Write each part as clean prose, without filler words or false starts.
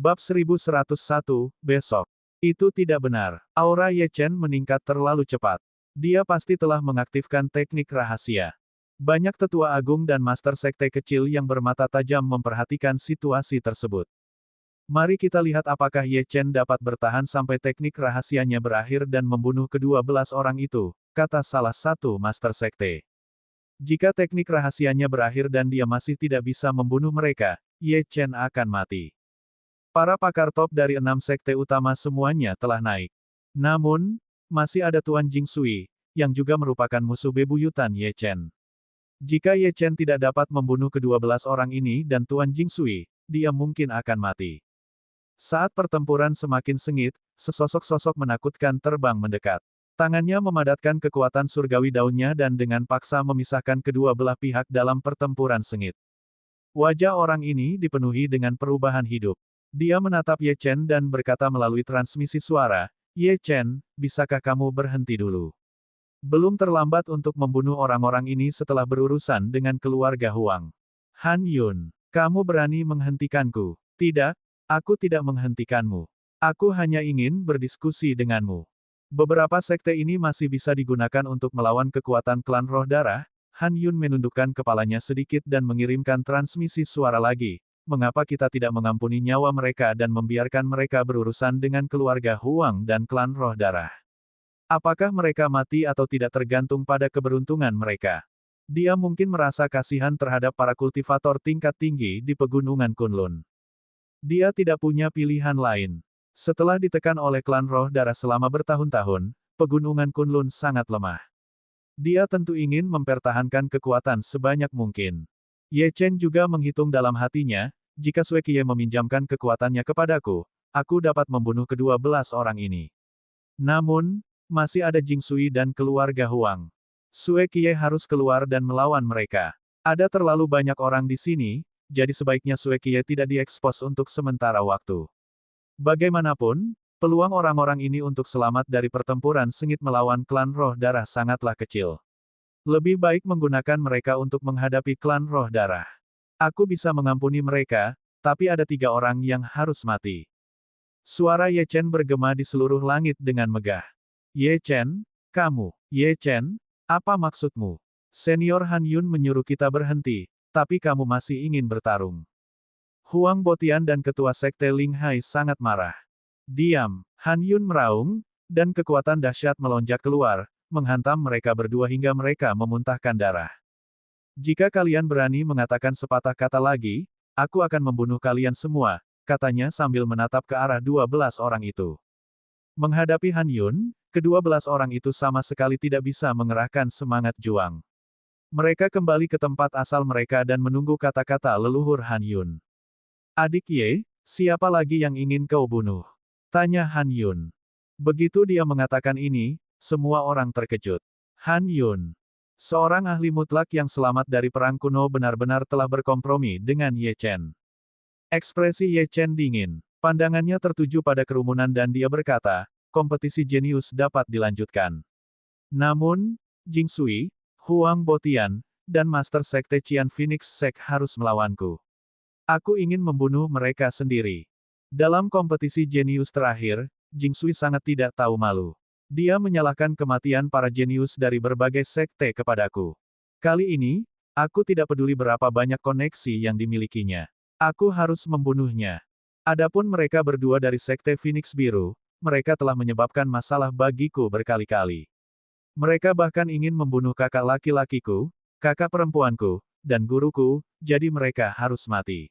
Bab 1101, besok. Itu tidak benar. Aura Ye Chen meningkat terlalu cepat. Dia pasti telah mengaktifkan teknik rahasia. Banyak tetua agung dan master sekte kecil yang bermata tajam memperhatikan situasi tersebut. Mari kita lihat apakah Ye Chen dapat bertahan sampai teknik rahasianya berakhir dan membunuh kedua belas orang itu, kata salah satu master sekte. Jika teknik rahasianya berakhir dan dia masih tidak bisa membunuh mereka, Ye Chen akan mati. Para pakar top dari 6 sekte utama semuanya telah naik. Namun, masih ada Tuan Jing Sui, yang juga merupakan musuh bebuyutan Ye Chen. Jika Ye Chen tidak dapat membunuh kedua belas orang ini dan Tuan Jing Sui, dia mungkin akan mati. Saat pertempuran semakin sengit, sesosok-sosok menakutkan terbang mendekat. Tangannya memadatkan kekuatan surgawi daunnya dan dengan paksa memisahkan kedua belah pihak dalam pertempuran sengit. Wajah orang ini dipenuhi dengan perubahan hidup. Dia menatap Ye Chen dan berkata melalui transmisi suara, "Ye Chen, bisakah kamu berhenti dulu? Belum terlambat untuk membunuh orang-orang ini setelah berurusan dengan keluarga Huang." "Han Yun, kamu berani menghentikanku?" "Tidak, aku tidak menghentikanmu. Aku hanya ingin berdiskusi denganmu. Beberapa sekte ini masih bisa digunakan untuk melawan kekuatan klan roh darah." Han Yun menundukkan kepalanya sedikit dan mengirimkan transmisi suara lagi. "Mengapa kita tidak mengampuni nyawa mereka dan membiarkan mereka berurusan dengan keluarga Huang dan klan roh darah? Apakah mereka mati atau tidak tergantung pada keberuntungan mereka." Dia mungkin merasa kasihan terhadap para kultivator tingkat tinggi di pegunungan Kunlun. Dia tidak punya pilihan lain. Setelah ditekan oleh klan roh darah selama bertahun-tahun, pegunungan Kunlun sangat lemah. Dia tentu ingin mempertahankan kekuatan sebanyak mungkin. Ye Chen juga menghitung dalam hatinya, jika Sui Qiye meminjamkan kekuatannya kepadaku, aku dapat membunuh kedua belas orang ini. Namun, masih ada Jing Sui dan keluarga Huang. Sui Qiye harus keluar dan melawan mereka. Ada terlalu banyak orang di sini, jadi sebaiknya Sui Qiye tidak diekspos untuk sementara waktu. Bagaimanapun, peluang orang-orang ini untuk selamat dari pertempuran sengit melawan klan roh darah sangatlah kecil. Lebih baik menggunakan mereka untuk menghadapi klan roh darah. Aku bisa mengampuni mereka, tapi ada 3 orang yang harus mati. Suara Ye Chen bergema di seluruh langit dengan megah. "Ye Chen, kamu, Ye Chen, apa maksudmu? Senior Han Yun menyuruh kita berhenti, tapi kamu masih ingin bertarung." Huang Botian dan ketua sekte Ling Hai sangat marah. "Diam," Han Yun meraung, dan kekuatan dahsyat melonjak keluar, menghantam mereka berdua hingga mereka memuntahkan darah. "Jika kalian berani mengatakan sepatah kata lagi, aku akan membunuh kalian semua," katanya sambil menatap ke arah 12 orang itu. Menghadapi Han Yun, kedua belas orang itu sama sekali tidak bisa mengerahkan semangat juang. Mereka kembali ke tempat asal mereka dan menunggu kata-kata leluhur Han Yun. "Adik Ye, siapa lagi yang ingin kau bunuh?" tanya Han Yun. Begitu dia mengatakan ini, semua orang terkejut. Han Yun, seorang ahli mutlak yang selamat dari perang kuno, benar-benar telah berkompromi dengan Ye Chen. Ekspresi Ye Chen dingin. Pandangannya tertuju pada kerumunan dan dia berkata, "Kompetisi jenius dapat dilanjutkan. Namun, Jing Sui, Huang Botian, dan Master Sekte Qian Phoenix Sek harus melawanku. Aku ingin membunuh mereka sendiri." Dalam kompetisi jenius terakhir, Jing Sui sangat tidak tahu malu. Dia menyalahkan kematian para jenius dari berbagai sekte kepadaku. Kali ini, aku tidak peduli berapa banyak koneksi yang dimilikinya. Aku harus membunuhnya. Adapun mereka berdua dari sekte Phoenix Biru, mereka telah menyebabkan masalah bagiku berkali-kali. Mereka bahkan ingin membunuh kakak laki-lakiku, kakak perempuanku, dan guruku, jadi mereka harus mati.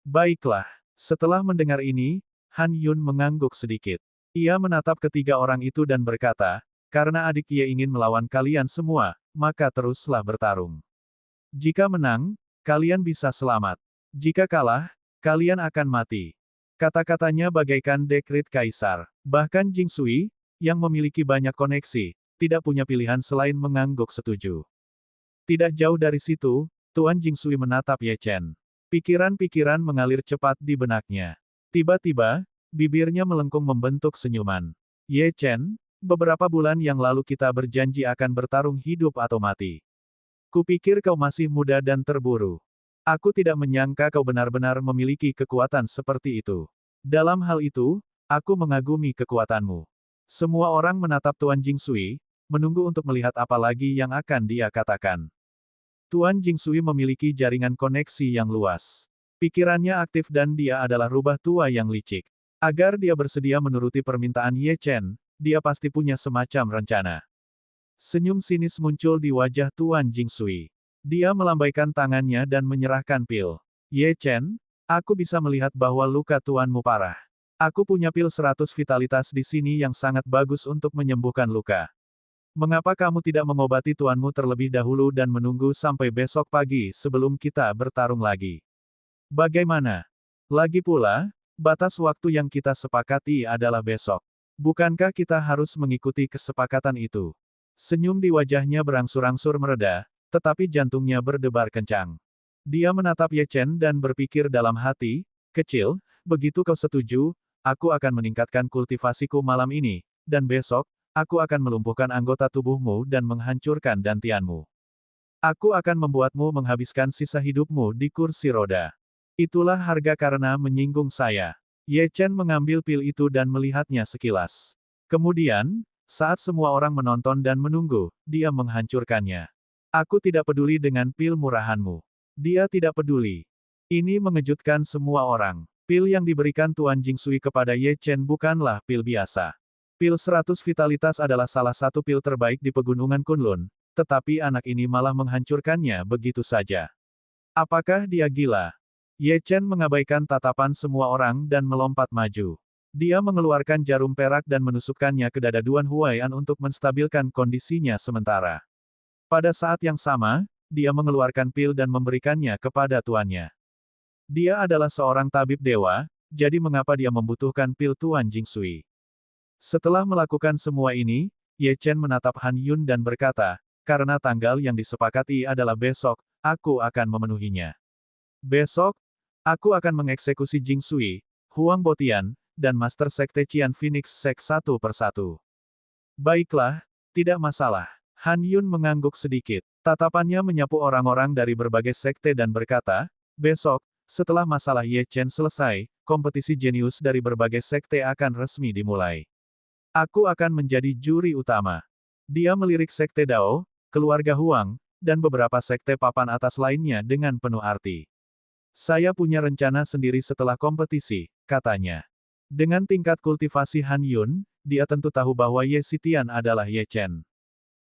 Baiklah. Setelah mendengar ini, Han Yun mengangguk sedikit. Ia menatap ketiga orang itu dan berkata, "Karena adik Ye ingin melawan kalian semua, maka teruslah bertarung. Jika menang, kalian bisa selamat. Jika kalah, kalian akan mati." Kata-katanya bagaikan dekret kaisar. Bahkan Jing Sui, yang memiliki banyak koneksi, tidak punya pilihan selain mengangguk setuju. Tidak jauh dari situ, Tuan Jing Sui menatap Ye Chen. Pikiran-pikiran mengalir cepat di benaknya. Tiba-tiba, bibirnya melengkung membentuk senyuman. "Ye Chen, beberapa bulan yang lalu kita berjanji akan bertarung hidup atau mati. Kupikir kau masih muda dan terburu. Aku tidak menyangka kau benar-benar memiliki kekuatan seperti itu." Dalam hal itu, aku mengagumi kekuatanmu. Semua orang menatap Tuan Jingsui, menunggu untuk melihat apa lagi yang akan dia katakan. Tuan Jingsui memiliki jaringan koneksi yang luas. Pikirannya aktif dan dia adalah rubah tua yang licik. Agar dia bersedia menuruti permintaan Ye Chen, dia pasti punya semacam rencana. Senyum sinis muncul di wajah Tuan Jingsui. Dia melambaikan tangannya dan menyerahkan pil. Ye Chen, aku bisa melihat bahwa luka tuanmu parah. Aku punya pil 100 vitalitas di sini yang sangat bagus untuk menyembuhkan luka. Mengapa kamu tidak mengobati tuanmu terlebih dahulu dan menunggu sampai besok pagi sebelum kita bertarung lagi? Bagaimana? Lagi pula, batas waktu yang kita sepakati adalah besok. Bukankah kita harus mengikuti kesepakatan itu? Senyum di wajahnya berangsur-angsur mereda, tetapi jantungnya berdebar kencang. Dia menatap Ye Chen dan berpikir dalam hati, kecil, begitu kau setuju, aku akan meningkatkan kultivasiku malam ini, dan besok, aku akan melumpuhkan anggota tubuhmu dan menghancurkan dantianmu. Aku akan membuatmu menghabiskan sisa hidupmu di kursi roda. Itulah harga karena menyinggung saya. Ye Chen mengambil pil itu dan melihatnya sekilas. Kemudian, saat semua orang menonton dan menunggu, dia menghancurkannya. Aku tidak peduli dengan pil murahanmu. Dia tidak peduli. Ini mengejutkan semua orang. Pil yang diberikan Tuan Jingsui kepada Ye Chen bukanlah pil biasa. Pil 100 vitalitas adalah salah satu pil terbaik di pegunungan Kunlun, tetapi anak ini malah menghancurkannya begitu saja. Apakah dia gila? Ye Chen mengabaikan tatapan semua orang dan melompat maju. Dia mengeluarkan jarum perak dan menusukkannya ke dada Duan Huai'an untuk menstabilkan kondisinya sementara. Pada saat yang sama, dia mengeluarkan pil dan memberikannya kepada tuannya. Dia adalah seorang tabib dewa, jadi mengapa dia membutuhkan pil Tuan Jingsui? Setelah melakukan semua ini, Ye Chen menatap Han Yun dan berkata, karena tanggal yang disepakati adalah besok, aku akan memenuhinya. Besok, aku akan mengeksekusi Jingsui, Huang Botian, dan Master Sekte Qian Phoenix Sek satu persatu. Baiklah, tidak masalah. Han Yun mengangguk sedikit. Tatapannya menyapu orang-orang dari berbagai sekte dan berkata, besok, setelah masalah Ye Chen selesai, kompetisi jenius dari berbagai sekte akan resmi dimulai. Aku akan menjadi juri utama. Dia melirik sekte Dao, keluarga Huang, dan beberapa sekte papan atas lainnya dengan penuh arti. Saya punya rencana sendiri setelah kompetisi, katanya. Dengan tingkat kultivasi Han Yun, dia tentu tahu bahwa Ye Xitian adalah Ye Chen.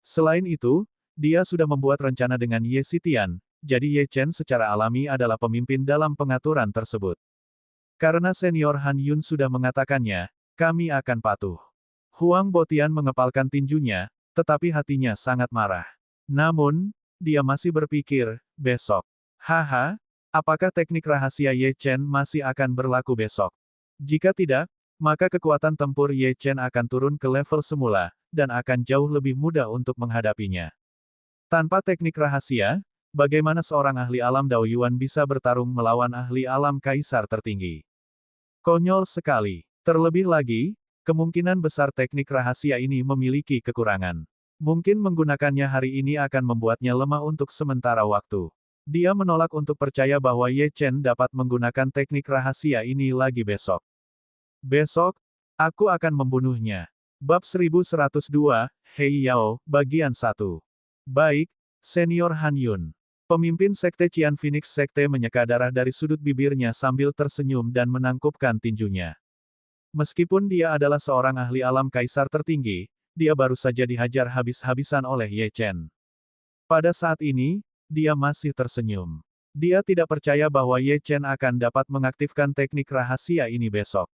Selain itu, dia sudah membuat rencana dengan Ye Xitian, jadi Ye Chen secara alami adalah pemimpin dalam pengaturan tersebut. Karena senior Han Yun sudah mengatakannya, kami akan patuh. Huang Botian mengepalkan tinjunya, tetapi hatinya sangat marah. Namun, dia masih berpikir, besok. Haha, apakah teknik rahasia Ye Chen masih akan berlaku besok? Jika tidak, maka kekuatan tempur Ye Chen akan turun ke level semula, dan akan jauh lebih mudah untuk menghadapinya. Tanpa teknik rahasia, bagaimana seorang ahli alam Dao Yuan bisa bertarung melawan ahli alam kaisar tertinggi? Konyol sekali. Terlebih lagi, kemungkinan besar teknik rahasia ini memiliki kekurangan. Mungkin menggunakannya hari ini akan membuatnya lemah untuk sementara waktu. Dia menolak untuk percaya bahwa Ye Chen dapat menggunakan teknik rahasia ini lagi besok. Besok, aku akan membunuhnya. Bab 1102, Hei Yao, Bagian 1. Baik, Senior Han Yun. Pemimpin Sekte Qian Phoenix Sekte menyeka darah dari sudut bibirnya sambil tersenyum dan menangkupkan tinjunya. Meskipun dia adalah seorang ahli alam kaisar tertinggi, dia baru saja dihajar habis-habisan oleh Ye Chen. Pada saat ini, dia masih tersenyum. Dia tidak percaya bahwa Ye Chen akan dapat mengaktifkan teknik rahasia ini besok.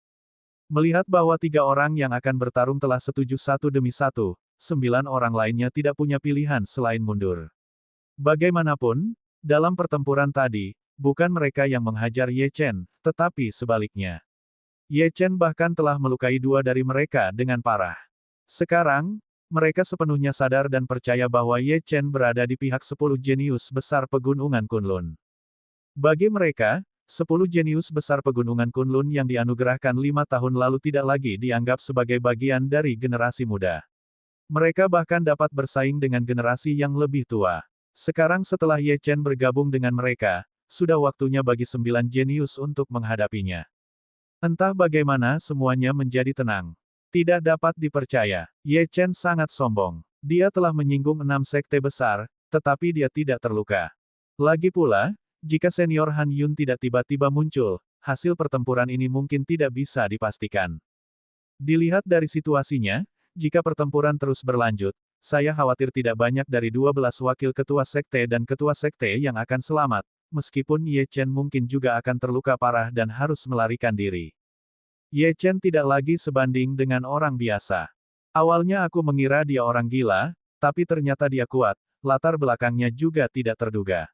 Melihat bahwa 3 orang yang akan bertarung telah setuju satu demi satu, 9 orang lainnya tidak punya pilihan selain mundur. Bagaimanapun, dalam pertempuran tadi, bukan mereka yang menghajar Ye Chen, tetapi sebaliknya. Ye Chen bahkan telah melukai 2 dari mereka dengan parah. Sekarang, mereka sepenuhnya sadar dan percaya bahwa Ye Chen berada di pihak 10 jenius besar pegunungan Kunlun. Bagi mereka, 10 jenius besar pegunungan Kunlun yang dianugerahkan 5 tahun lalu tidak lagi dianggap sebagai bagian dari generasi muda. Mereka bahkan dapat bersaing dengan generasi yang lebih tua. Sekarang setelah Ye Chen bergabung dengan mereka, sudah waktunya bagi 9 jenius untuk menghadapinya. Entah bagaimana semuanya menjadi tenang. Tidak dapat dipercaya. Ye Chen sangat sombong. Dia telah menyinggung 6 sekte besar, tetapi dia tidak terluka. Lagi pula, jika senior Han Yun tidak tiba-tiba muncul, hasil pertempuran ini mungkin tidak bisa dipastikan. Dilihat dari situasinya, jika pertempuran terus berlanjut, saya khawatir tidak banyak dari 12 wakil ketua sekte dan ketua sekte yang akan selamat, meskipun Ye Chen mungkin juga akan terluka parah dan harus melarikan diri. Ye Chen tidak lagi sebanding dengan orang biasa. Awalnya aku mengira dia orang gila, tapi ternyata dia kuat, latar belakangnya juga tidak terduga.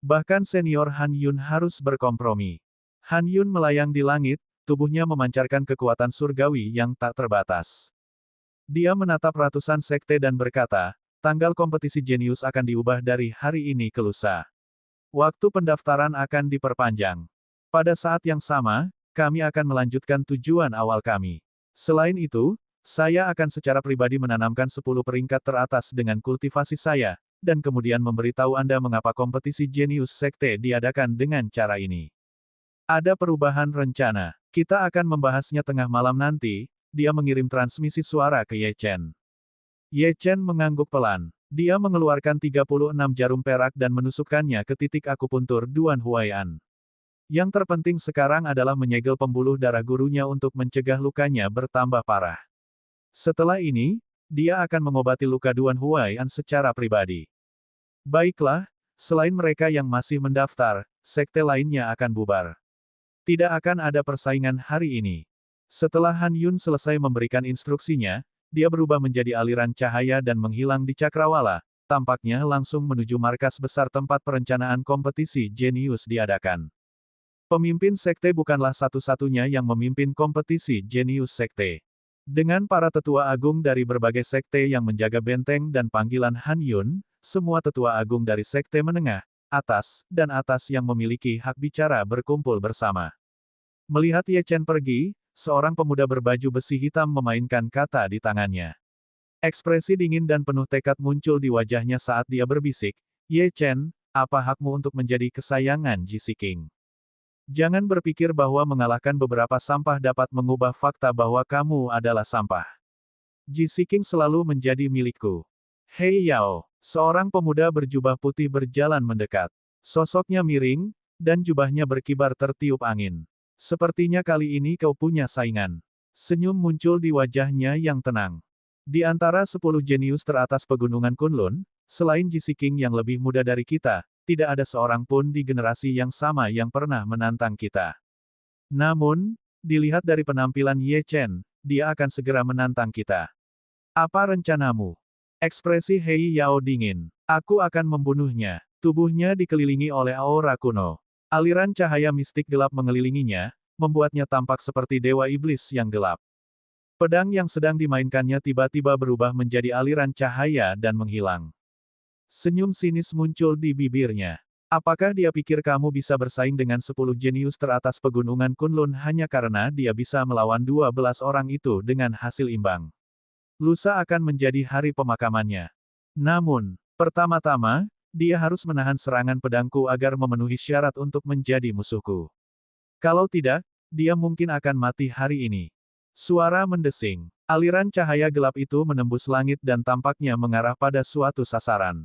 Bahkan senior Han Yun harus berkompromi. Han Yun melayang di langit, tubuhnya memancarkan kekuatan surgawi yang tak terbatas. Dia menatap ratusan sekte dan berkata, tanggal kompetisi jenius akan diubah dari hari ini ke lusa. Waktu pendaftaran akan diperpanjang. Pada saat yang sama, kami akan melanjutkan tujuan awal kami. Selain itu, saya akan secara pribadi menanamkan 10 peringkat teratas dengan kultivasi saya, dan kemudian memberitahu Anda mengapa kompetisi jenius sekte diadakan dengan cara ini. Ada perubahan rencana. Kita akan membahasnya tengah malam nanti. Dia mengirim transmisi suara ke Ye Chen. Ye Chen mengangguk pelan. Dia mengeluarkan 36 jarum perak dan menusukkannya ke titik akupuntur Duan Huai'an. Yang terpenting sekarang adalah menyegel pembuluh darah gurunya untuk mencegah lukanya bertambah parah. Setelah ini, dia akan mengobati luka Duan Huai'an secara pribadi. Baiklah, selain mereka yang masih mendaftar, sekte lainnya akan bubar. Tidak akan ada persaingan hari ini. Setelah Han Yun selesai memberikan instruksinya, dia berubah menjadi aliran cahaya dan menghilang di cakrawala, tampaknya langsung menuju markas besar tempat perencanaan kompetisi jenius diadakan. Pemimpin sekte bukanlah satu-satunya yang memimpin kompetisi jenius sekte. Dengan para tetua agung dari berbagai sekte yang menjaga benteng dan panggilan Han Yun, semua tetua agung dari sekte menengah, atas, dan atas yang memiliki hak bicara berkumpul bersama. Melihat Ye Chen pergi, seorang pemuda berbaju besi hitam memainkan kata di tangannya. Ekspresi dingin dan penuh tekad muncul di wajahnya saat dia berbisik, Ye Chen, apa hakmu untuk menjadi kesayangan Ji King? Jangan berpikir bahwa mengalahkan beberapa sampah dapat mengubah fakta bahwa kamu adalah sampah. Ji King selalu menjadi milikku. Hei Yao, seorang pemuda berjubah putih berjalan mendekat. Sosoknya miring, dan jubahnya berkibar tertiup angin. Sepertinya kali ini kau punya saingan. Senyum muncul di wajahnya yang tenang. Di antara 10 jenius teratas pegunungan Kunlun, selain Ji King yang lebih muda dari kita, tidak ada seorang pun di generasi yang sama yang pernah menantang kita. Namun, dilihat dari penampilan Ye Chen, dia akan segera menantang kita. Apa rencanamu? Ekspresi Hei Yao dingin. Aku akan membunuhnya. Tubuhnya dikelilingi oleh aura kuno. Aliran cahaya mistik gelap mengelilinginya, membuatnya tampak seperti dewa iblis yang gelap. Pedang yang sedang dimainkannya tiba-tiba berubah menjadi aliran cahaya dan menghilang. Senyum sinis muncul di bibirnya. Apakah dia pikir kamu bisa bersaing dengan 10 jenius teratas pegunungan Kunlun hanya karena dia bisa melawan 12 orang itu dengan hasil imbang? Lusa akan menjadi hari pemakamannya. Namun, pertama-tama, dia harus menahan serangan pedangku agar memenuhi syarat untuk menjadi musuhku. Kalau tidak, dia mungkin akan mati hari ini. Suara mendesing. Aliran cahaya gelap itu menembus langit dan tampaknya mengarah pada suatu sasaran.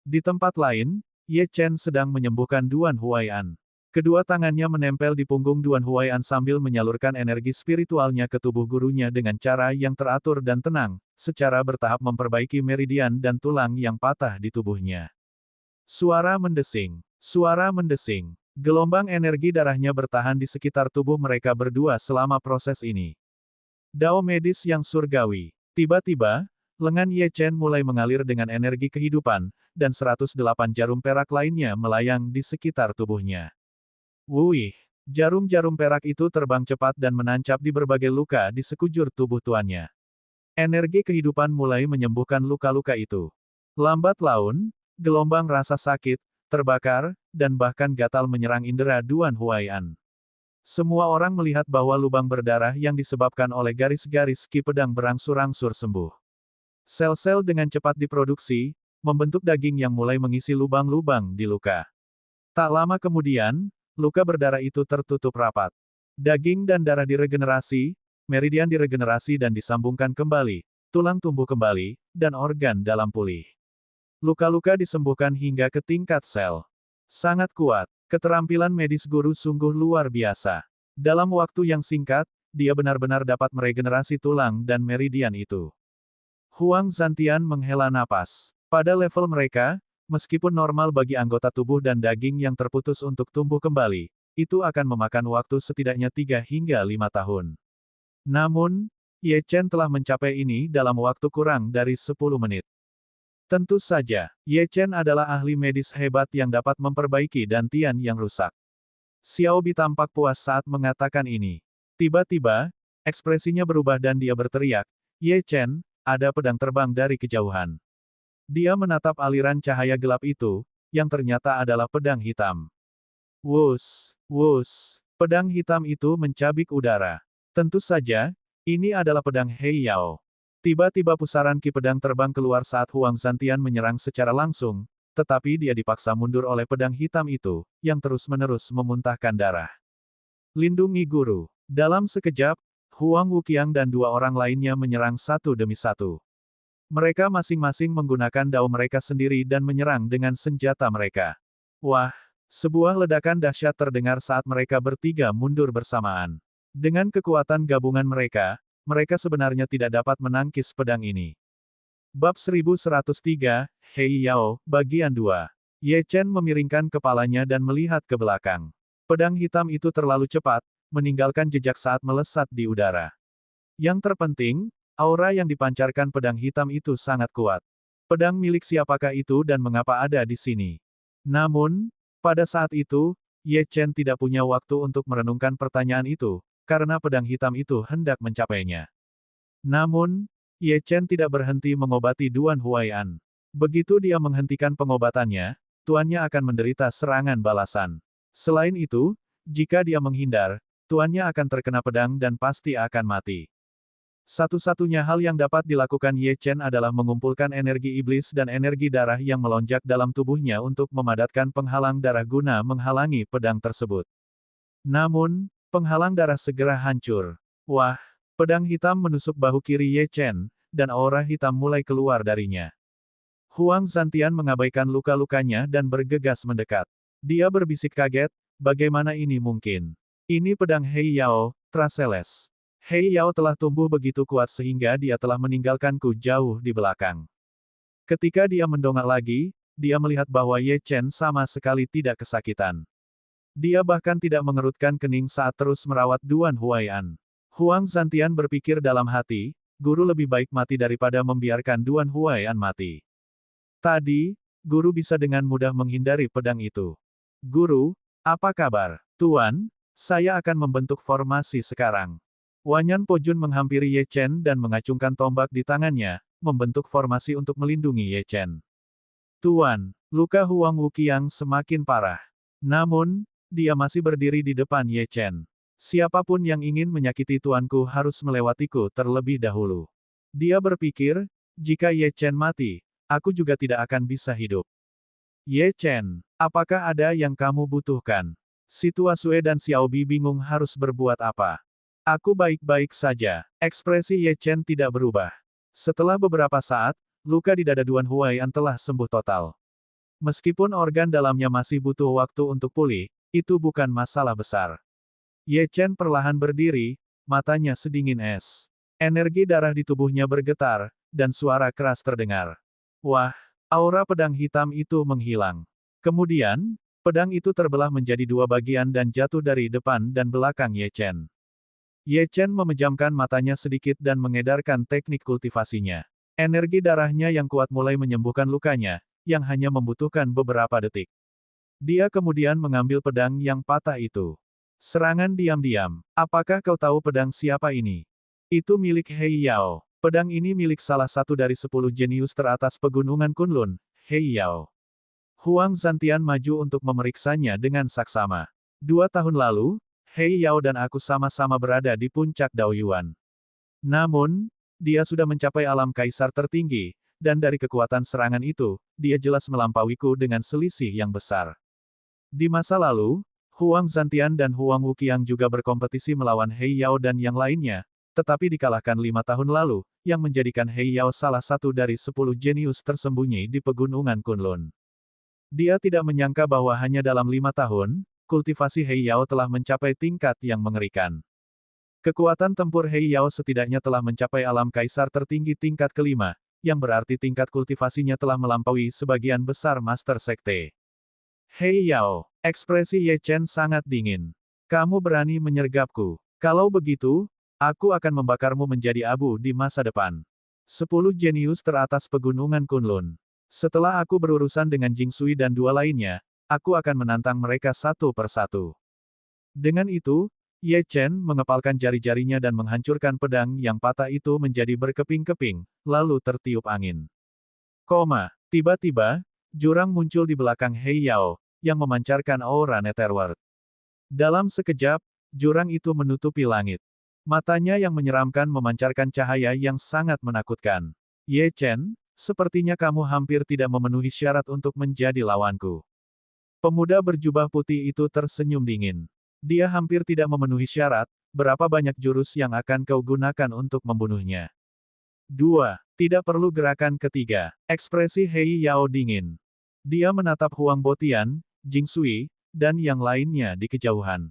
Di tempat lain, Ye Chen sedang menyembuhkan Duan Huai'an. Kedua tangannya menempel di punggung Duan Huai'an sambil menyalurkan energi spiritualnya ke tubuh gurunya dengan cara yang teratur dan tenang, secara bertahap memperbaiki meridian dan tulang yang patah di tubuhnya. Suara mendesing. Suara mendesing. Gelombang energi darahnya bertahan di sekitar tubuh mereka berdua selama proses ini. Dao medis yang surgawi. Tiba-tiba, lengan Ye Chen mulai mengalir dengan energi kehidupan, dan 108 jarum perak lainnya melayang di sekitar tubuhnya. Wuih! Jarum-jarum perak itu terbang cepat dan menancap di berbagai luka di sekujur tubuh tuannya. Energi kehidupan mulai menyembuhkan luka-luka itu. Lambat laun, gelombang rasa sakit, terbakar, dan bahkan gatal menyerang indera Duan Huai'an. Semua orang melihat bahwa lubang berdarah yang disebabkan oleh garis-garis ki pedang berangsur-angsur sembuh. Sel-sel dengan cepat diproduksi, membentuk daging yang mulai mengisi lubang-lubang di luka. Tak lama kemudian, luka berdarah itu tertutup rapat. Daging dan darah diregenerasi, meridian diregenerasi dan disambungkan kembali, tulang tumbuh kembali, dan organ dalam pulih. Luka-luka disembuhkan hingga ke tingkat sel. Sangat kuat. Keterampilan medis guru sungguh luar biasa. Dalam waktu yang singkat, dia benar-benar dapat meregenerasi tulang dan meridian itu. Huang Zantian menghela napas. Pada level mereka, meskipun normal bagi anggota tubuh dan daging yang terputus untuk tumbuh kembali, itu akan memakan waktu setidaknya 3 hingga 5 tahun. Namun, Ye Chen telah mencapai ini dalam waktu kurang dari 10 menit. Tentu saja, Ye Chen adalah ahli medis hebat yang dapat memperbaiki dantian yang rusak. Xiao Bi tampak puas saat mengatakan ini. Tiba-tiba, ekspresinya berubah dan dia berteriak, "Ye Chen, ada pedang terbang dari kejauhan." Dia menatap aliran cahaya gelap itu, yang ternyata adalah pedang hitam. Wus, wus, pedang hitam itu mencabik udara. Tentu saja, ini adalah pedang Hei Yao. Tiba-tiba pusaran ki pedang terbang keluar saat Huang Zantian menyerang secara langsung, tetapi dia dipaksa mundur oleh pedang hitam itu, yang terus-menerus memuntahkan darah. Lindungi guru. Dalam sekejap, Huang Wuqiang dan 2 orang lainnya menyerang satu demi satu. Mereka masing-masing menggunakan dao mereka sendiri dan menyerang dengan senjata mereka. Wah! Sebuah ledakan dahsyat terdengar saat mereka bertiga mundur bersamaan. Dengan kekuatan gabungan mereka sebenarnya tidak dapat menangkis pedang ini. Bab 1103, Hei Yao, Bagian 2. Ye Chen memiringkan kepalanya dan melihat ke belakang. Pedang hitam itu terlalu cepat, meninggalkan jejak saat melesat di udara. Yang terpenting, aura yang dipancarkan pedang hitam itu sangat kuat. Pedang milik siapakah itu dan mengapa ada di sini? Namun, pada saat itu, Ye Chen tidak punya waktu untuk merenungkan pertanyaan itu, karena pedang hitam itu hendak mencapainya. Namun, Ye Chen tidak berhenti mengobati Duan Huai'an. Begitu dia menghentikan pengobatannya, tuannya akan menderita serangan balasan. Selain itu, jika dia menghindar, tuannya akan terkena pedang dan pasti akan mati. Satu-satunya hal yang dapat dilakukan Ye Chen adalah mengumpulkan energi iblis dan energi darah yang melonjak dalam tubuhnya untuk memadatkan penghalang darah guna menghalangi pedang tersebut. Namun, penghalang darah segera hancur. Wah! Pedang hitam menusuk bahu kiri Ye Chen, dan aura hitam mulai keluar darinya. Huang Zantian mengabaikan luka-lukanya dan bergegas mendekat. Dia berbisik kaget, bagaimana ini mungkin? Ini pedang Hei Yao, Traseles. Hei Yao telah tumbuh begitu kuat sehingga dia telah meninggalkanku jauh di belakang. Ketika dia mendongak lagi, dia melihat bahwa Ye Chen sama sekali tidak kesakitan. Dia bahkan tidak mengerutkan kening saat terus merawat Duan Huai'an. Huang Zantian berpikir dalam hati, guru lebih baik mati daripada membiarkan Duan Huai'an mati. Tadi, guru bisa dengan mudah menghindari pedang itu. Guru, apa kabar? Tuan, saya akan membentuk formasi sekarang. Wanyan Pojun menghampiri Ye Chen dan mengacungkan tombak di tangannya, membentuk formasi untuk melindungi Ye Chen. Tuan, luka Huang Wuqiang semakin parah. Namun, dia masih berdiri di depan Ye Chen. Siapapun yang ingin menyakiti tuanku harus melewatiku terlebih dahulu. Dia berpikir, jika Ye Chen mati, aku juga tidak akan bisa hidup. Ye Chen, apakah ada yang kamu butuhkan? Si Tua Sue dan Xiao Bi bingung harus berbuat apa. Aku baik-baik saja. Ekspresi Ye Chen tidak berubah. Setelah beberapa saat, luka di dada Duan Huai'an telah sembuh total. Meskipun organ dalamnya masih butuh waktu untuk pulih, itu bukan masalah besar. Ye Chen perlahan berdiri, matanya sedingin es. Energi darah di tubuhnya bergetar, dan suara keras terdengar. Wah, aura pedang hitam itu menghilang. Kemudian, pedang itu terbelah menjadi 2 bagian dan jatuh dari depan dan belakang Ye Chen. Ye Chen memejamkan matanya sedikit dan mengedarkan teknik kultivasinya. Energi darahnya yang kuat mulai menyembuhkan lukanya, yang hanya membutuhkan beberapa detik. Dia kemudian mengambil pedang yang patah itu. Serangan diam-diam. Apakah kau tahu pedang siapa ini? Itu milik Hei Yao. Pedang ini milik salah satu dari 10 jenius teratas pegunungan Kunlun, Hei Yao. Huang Zantian maju untuk memeriksanya dengan saksama. 2 tahun lalu, Hei Yao dan aku sama-sama berada di puncak Daoyuan. Namun, dia sudah mencapai alam kaisar tertinggi, dan dari kekuatan serangan itu, dia jelas melampauiku dengan selisih yang besar. Di masa lalu, Huang Zantian dan Huang Wuqiang juga berkompetisi melawan He Yao dan yang lainnya, tetapi dikalahkan 5 tahun lalu, yang menjadikan He Yao salah satu dari 10 jenius tersembunyi di Pegunungan Kunlun. Dia tidak menyangka bahwa hanya dalam 5 tahun, kultivasi He Yao telah mencapai tingkat yang mengerikan. Kekuatan tempur He Yao setidaknya telah mencapai alam kaisar tertinggi tingkat kelima, yang berarti tingkat kultivasinya telah melampaui sebagian besar Master Sekte. He Yao, ekspresi Ye Chen sangat dingin. Kamu berani menyergapku. Kalau begitu, aku akan membakarmu menjadi abu di masa depan. 10 jenius teratas Pegunungan Kunlun. Setelah aku berurusan dengan Jing Sui dan 2 lainnya, aku akan menantang mereka satu persatu. Dengan itu, Ye Chen mengepalkan jari-jarinya dan menghancurkan pedang yang patah itu menjadi berkeping-keping, lalu tertiup angin. Tiba-tiba, jurang muncul di belakang He Yao, yang memancarkan aura Netherworld. Dalam sekejap, jurang itu menutupi langit. Matanya yang menyeramkan memancarkan cahaya yang sangat menakutkan. Ye Chen, sepertinya kamu hampir tidak memenuhi syarat untuk menjadi lawanku. Pemuda berjubah putih itu tersenyum dingin. Dia hampir tidak memenuhi syarat, berapa banyak jurus yang akan kau gunakan untuk membunuhnya? 2. Tidak perlu gerakan ketiga. Ekspresi He Yao dingin. Dia menatap Huang Botian, Jing Sui, dan yang lainnya di kejauhan.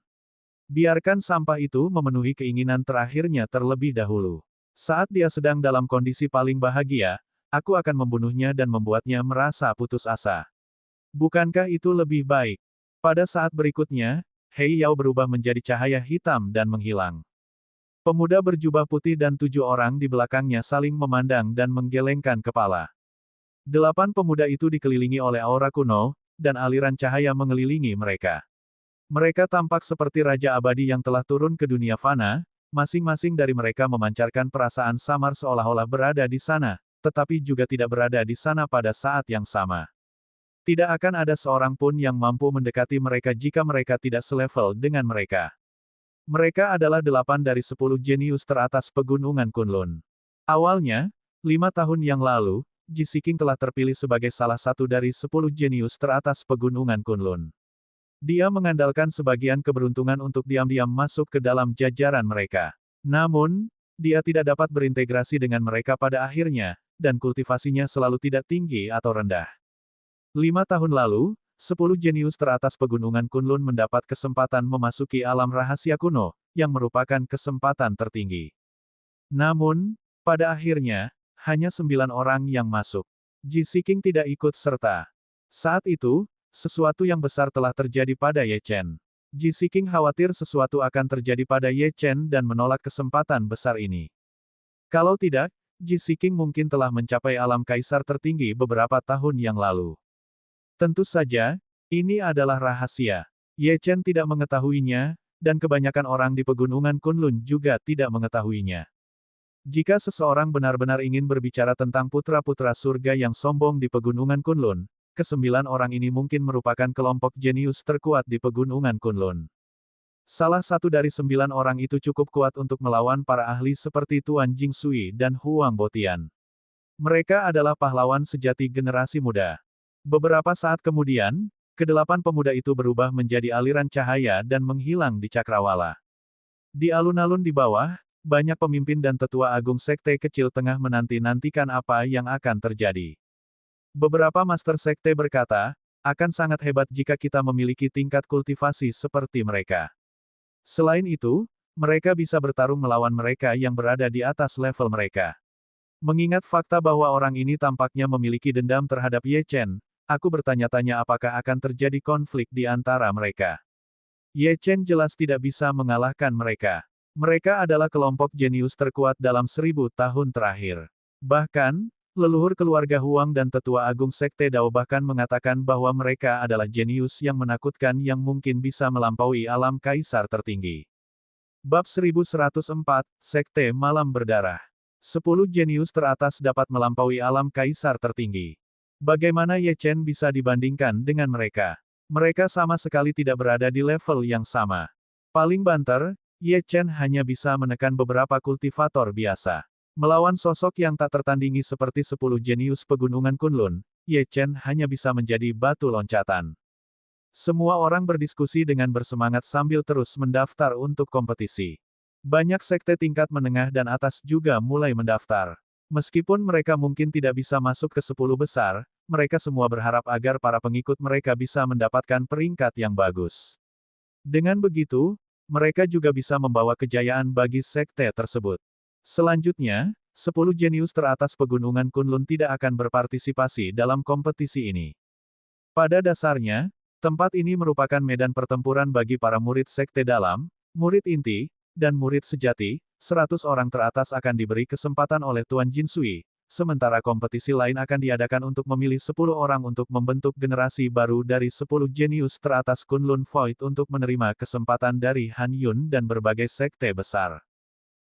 Biarkan sampah itu memenuhi keinginan terakhirnya terlebih dahulu. Saat dia sedang dalam kondisi paling bahagia, aku akan membunuhnya dan membuatnya merasa putus asa. Bukankah itu lebih baik? Pada saat berikutnya, He Yao berubah menjadi cahaya hitam dan menghilang. Pemuda berjubah putih dan 7 orang di belakangnya saling memandang dan menggelengkan kepala. 8 pemuda itu dikelilingi oleh aura kuno, dan aliran cahaya mengelilingi mereka. Mereka tampak seperti raja abadi yang telah turun ke dunia fana, masing-masing dari mereka memancarkan perasaan samar seolah-olah berada di sana, tetapi juga tidak berada di sana pada saat yang sama. Tidak akan ada seorang pun yang mampu mendekati mereka jika mereka tidak selevel dengan mereka. Mereka adalah 8 dari 10 jenius teratas Pegunungan Kunlun. Awalnya, 5 tahun yang lalu, Ji Siking telah terpilih sebagai salah satu dari 10 jenius teratas Pegunungan Kunlun. Dia mengandalkan sebagian keberuntungan untuk diam-diam masuk ke dalam jajaran mereka. Namun, dia tidak dapat berintegrasi dengan mereka pada akhirnya, dan kultivasinya selalu tidak tinggi atau rendah. 5 tahun lalu, 10 jenius teratas Pegunungan Kunlun mendapat kesempatan memasuki alam rahasia kuno, yang merupakan kesempatan tertinggi. Namun, pada akhirnya, hanya 9 orang yang masuk. Ji Siking tidak ikut serta. Saat itu, sesuatu yang besar telah terjadi pada Ye Chen. Ji Siking khawatir sesuatu akan terjadi pada Ye Chen dan menolak kesempatan besar ini. Kalau tidak, Ji Siking mungkin telah mencapai alam kaisar tertinggi beberapa tahun yang lalu. Tentu saja, ini adalah rahasia. Ye Chen tidak mengetahuinya, dan kebanyakan orang di Pegunungan Kunlun juga tidak mengetahuinya. Jika seseorang benar-benar ingin berbicara tentang putra-putra surga yang sombong di Pegunungan Kunlun, ke-9 orang ini mungkin merupakan kelompok jenius terkuat di Pegunungan Kunlun. Salah satu dari 9 orang itu cukup kuat untuk melawan para ahli seperti Tuan Jing Sui dan Huang Botian. Mereka adalah pahlawan sejati generasi muda. Beberapa saat kemudian, ke-8 pemuda itu berubah menjadi aliran cahaya dan menghilang di cakrawala. Di alun-alun di bawah, banyak pemimpin dan tetua agung sekte kecil tengah menanti-nantikan apa yang akan terjadi. Beberapa master sekte berkata, akan sangat hebat jika kita memiliki tingkat kultivasi seperti mereka. Selain itu, mereka bisa bertarung melawan mereka yang berada di atas level mereka. Mengingat fakta bahwa orang ini tampaknya memiliki dendam terhadap Ye Chen, aku bertanya-tanya apakah akan terjadi konflik di antara mereka. Ye Chen jelas tidak bisa mengalahkan mereka. Mereka adalah kelompok jenius terkuat dalam 1000 tahun terakhir. Bahkan, leluhur keluarga Huang dan tetua agung sekte Dao bahkan mengatakan bahwa mereka adalah jenius yang menakutkan yang mungkin bisa melampaui alam kaisar tertinggi. Bab 1104, Sekte Malam Berdarah. 10 jenius teratas dapat melampaui alam kaisar tertinggi. Bagaimana Ye Chen bisa dibandingkan dengan mereka? Mereka sama sekali tidak berada di level yang sama. Paling banter, Ye Chen hanya bisa menekan beberapa kultivator biasa. Melawan sosok yang tak tertandingi seperti 10 jenius Pegunungan Kunlun, Ye Chen hanya bisa menjadi batu loncatan. Semua orang berdiskusi dengan bersemangat sambil terus mendaftar untuk kompetisi. Banyak sekte tingkat menengah dan atas juga mulai mendaftar. Meskipun mereka mungkin tidak bisa masuk ke 10 besar, mereka semua berharap agar para pengikut mereka bisa mendapatkan peringkat yang bagus. Dengan begitu, mereka juga bisa membawa kejayaan bagi sekte tersebut. Selanjutnya, 10 jenius teratas pegunungan Kunlun tidak akan berpartisipasi dalam kompetisi ini. Pada dasarnya, tempat ini merupakan medan pertempuran bagi para murid sekte dalam, murid inti, dan murid sejati. 100 orang teratas akan diberi kesempatan oleh Tuan Jinsui, sementara kompetisi lain akan diadakan untuk memilih 10 orang untuk membentuk generasi baru dari 10 jenius teratas Kunlun Void untuk menerima kesempatan dari Han Yun dan berbagai sekte besar.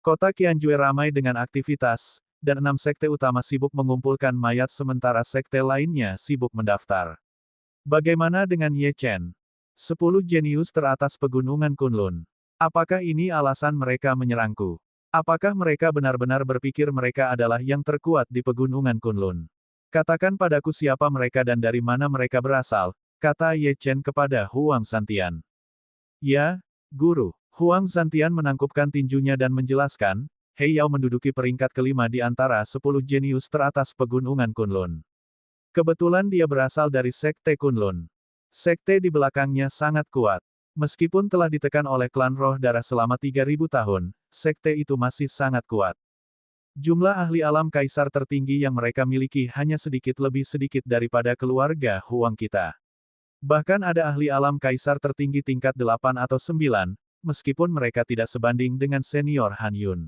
Kota Qianjue ramai dengan aktivitas, dan 6 sekte utama sibuk mengumpulkan mayat sementara sekte lainnya sibuk mendaftar. Bagaimana dengan Ye Chen? 10 jenius teratas pegunungan Kunlun. Apakah ini alasan mereka menyerangku? Apakah mereka benar-benar berpikir mereka adalah yang terkuat di pegunungan Kunlun? Katakan padaku siapa mereka dan dari mana mereka berasal, kata Ye Chen kepada Huang Santian. Ya, Guru. Huang Santian menangkupkan tinjunya dan menjelaskan, Hei Yao menduduki peringkat kelima di antara 10 jenius teratas pegunungan Kunlun. Kebetulan dia berasal dari Sekte Kunlun. Sekte di belakangnya sangat kuat. Meskipun telah ditekan oleh klan roh darah selama 3000 tahun, sekte itu masih sangat kuat. Jumlah ahli alam kaisar tertinggi yang mereka miliki hanya sedikit lebih sedikit daripada keluarga Huang kita. Bahkan ada ahli alam kaisar tertinggi tingkat 8 atau 9, meskipun mereka tidak sebanding dengan senior Han Yun.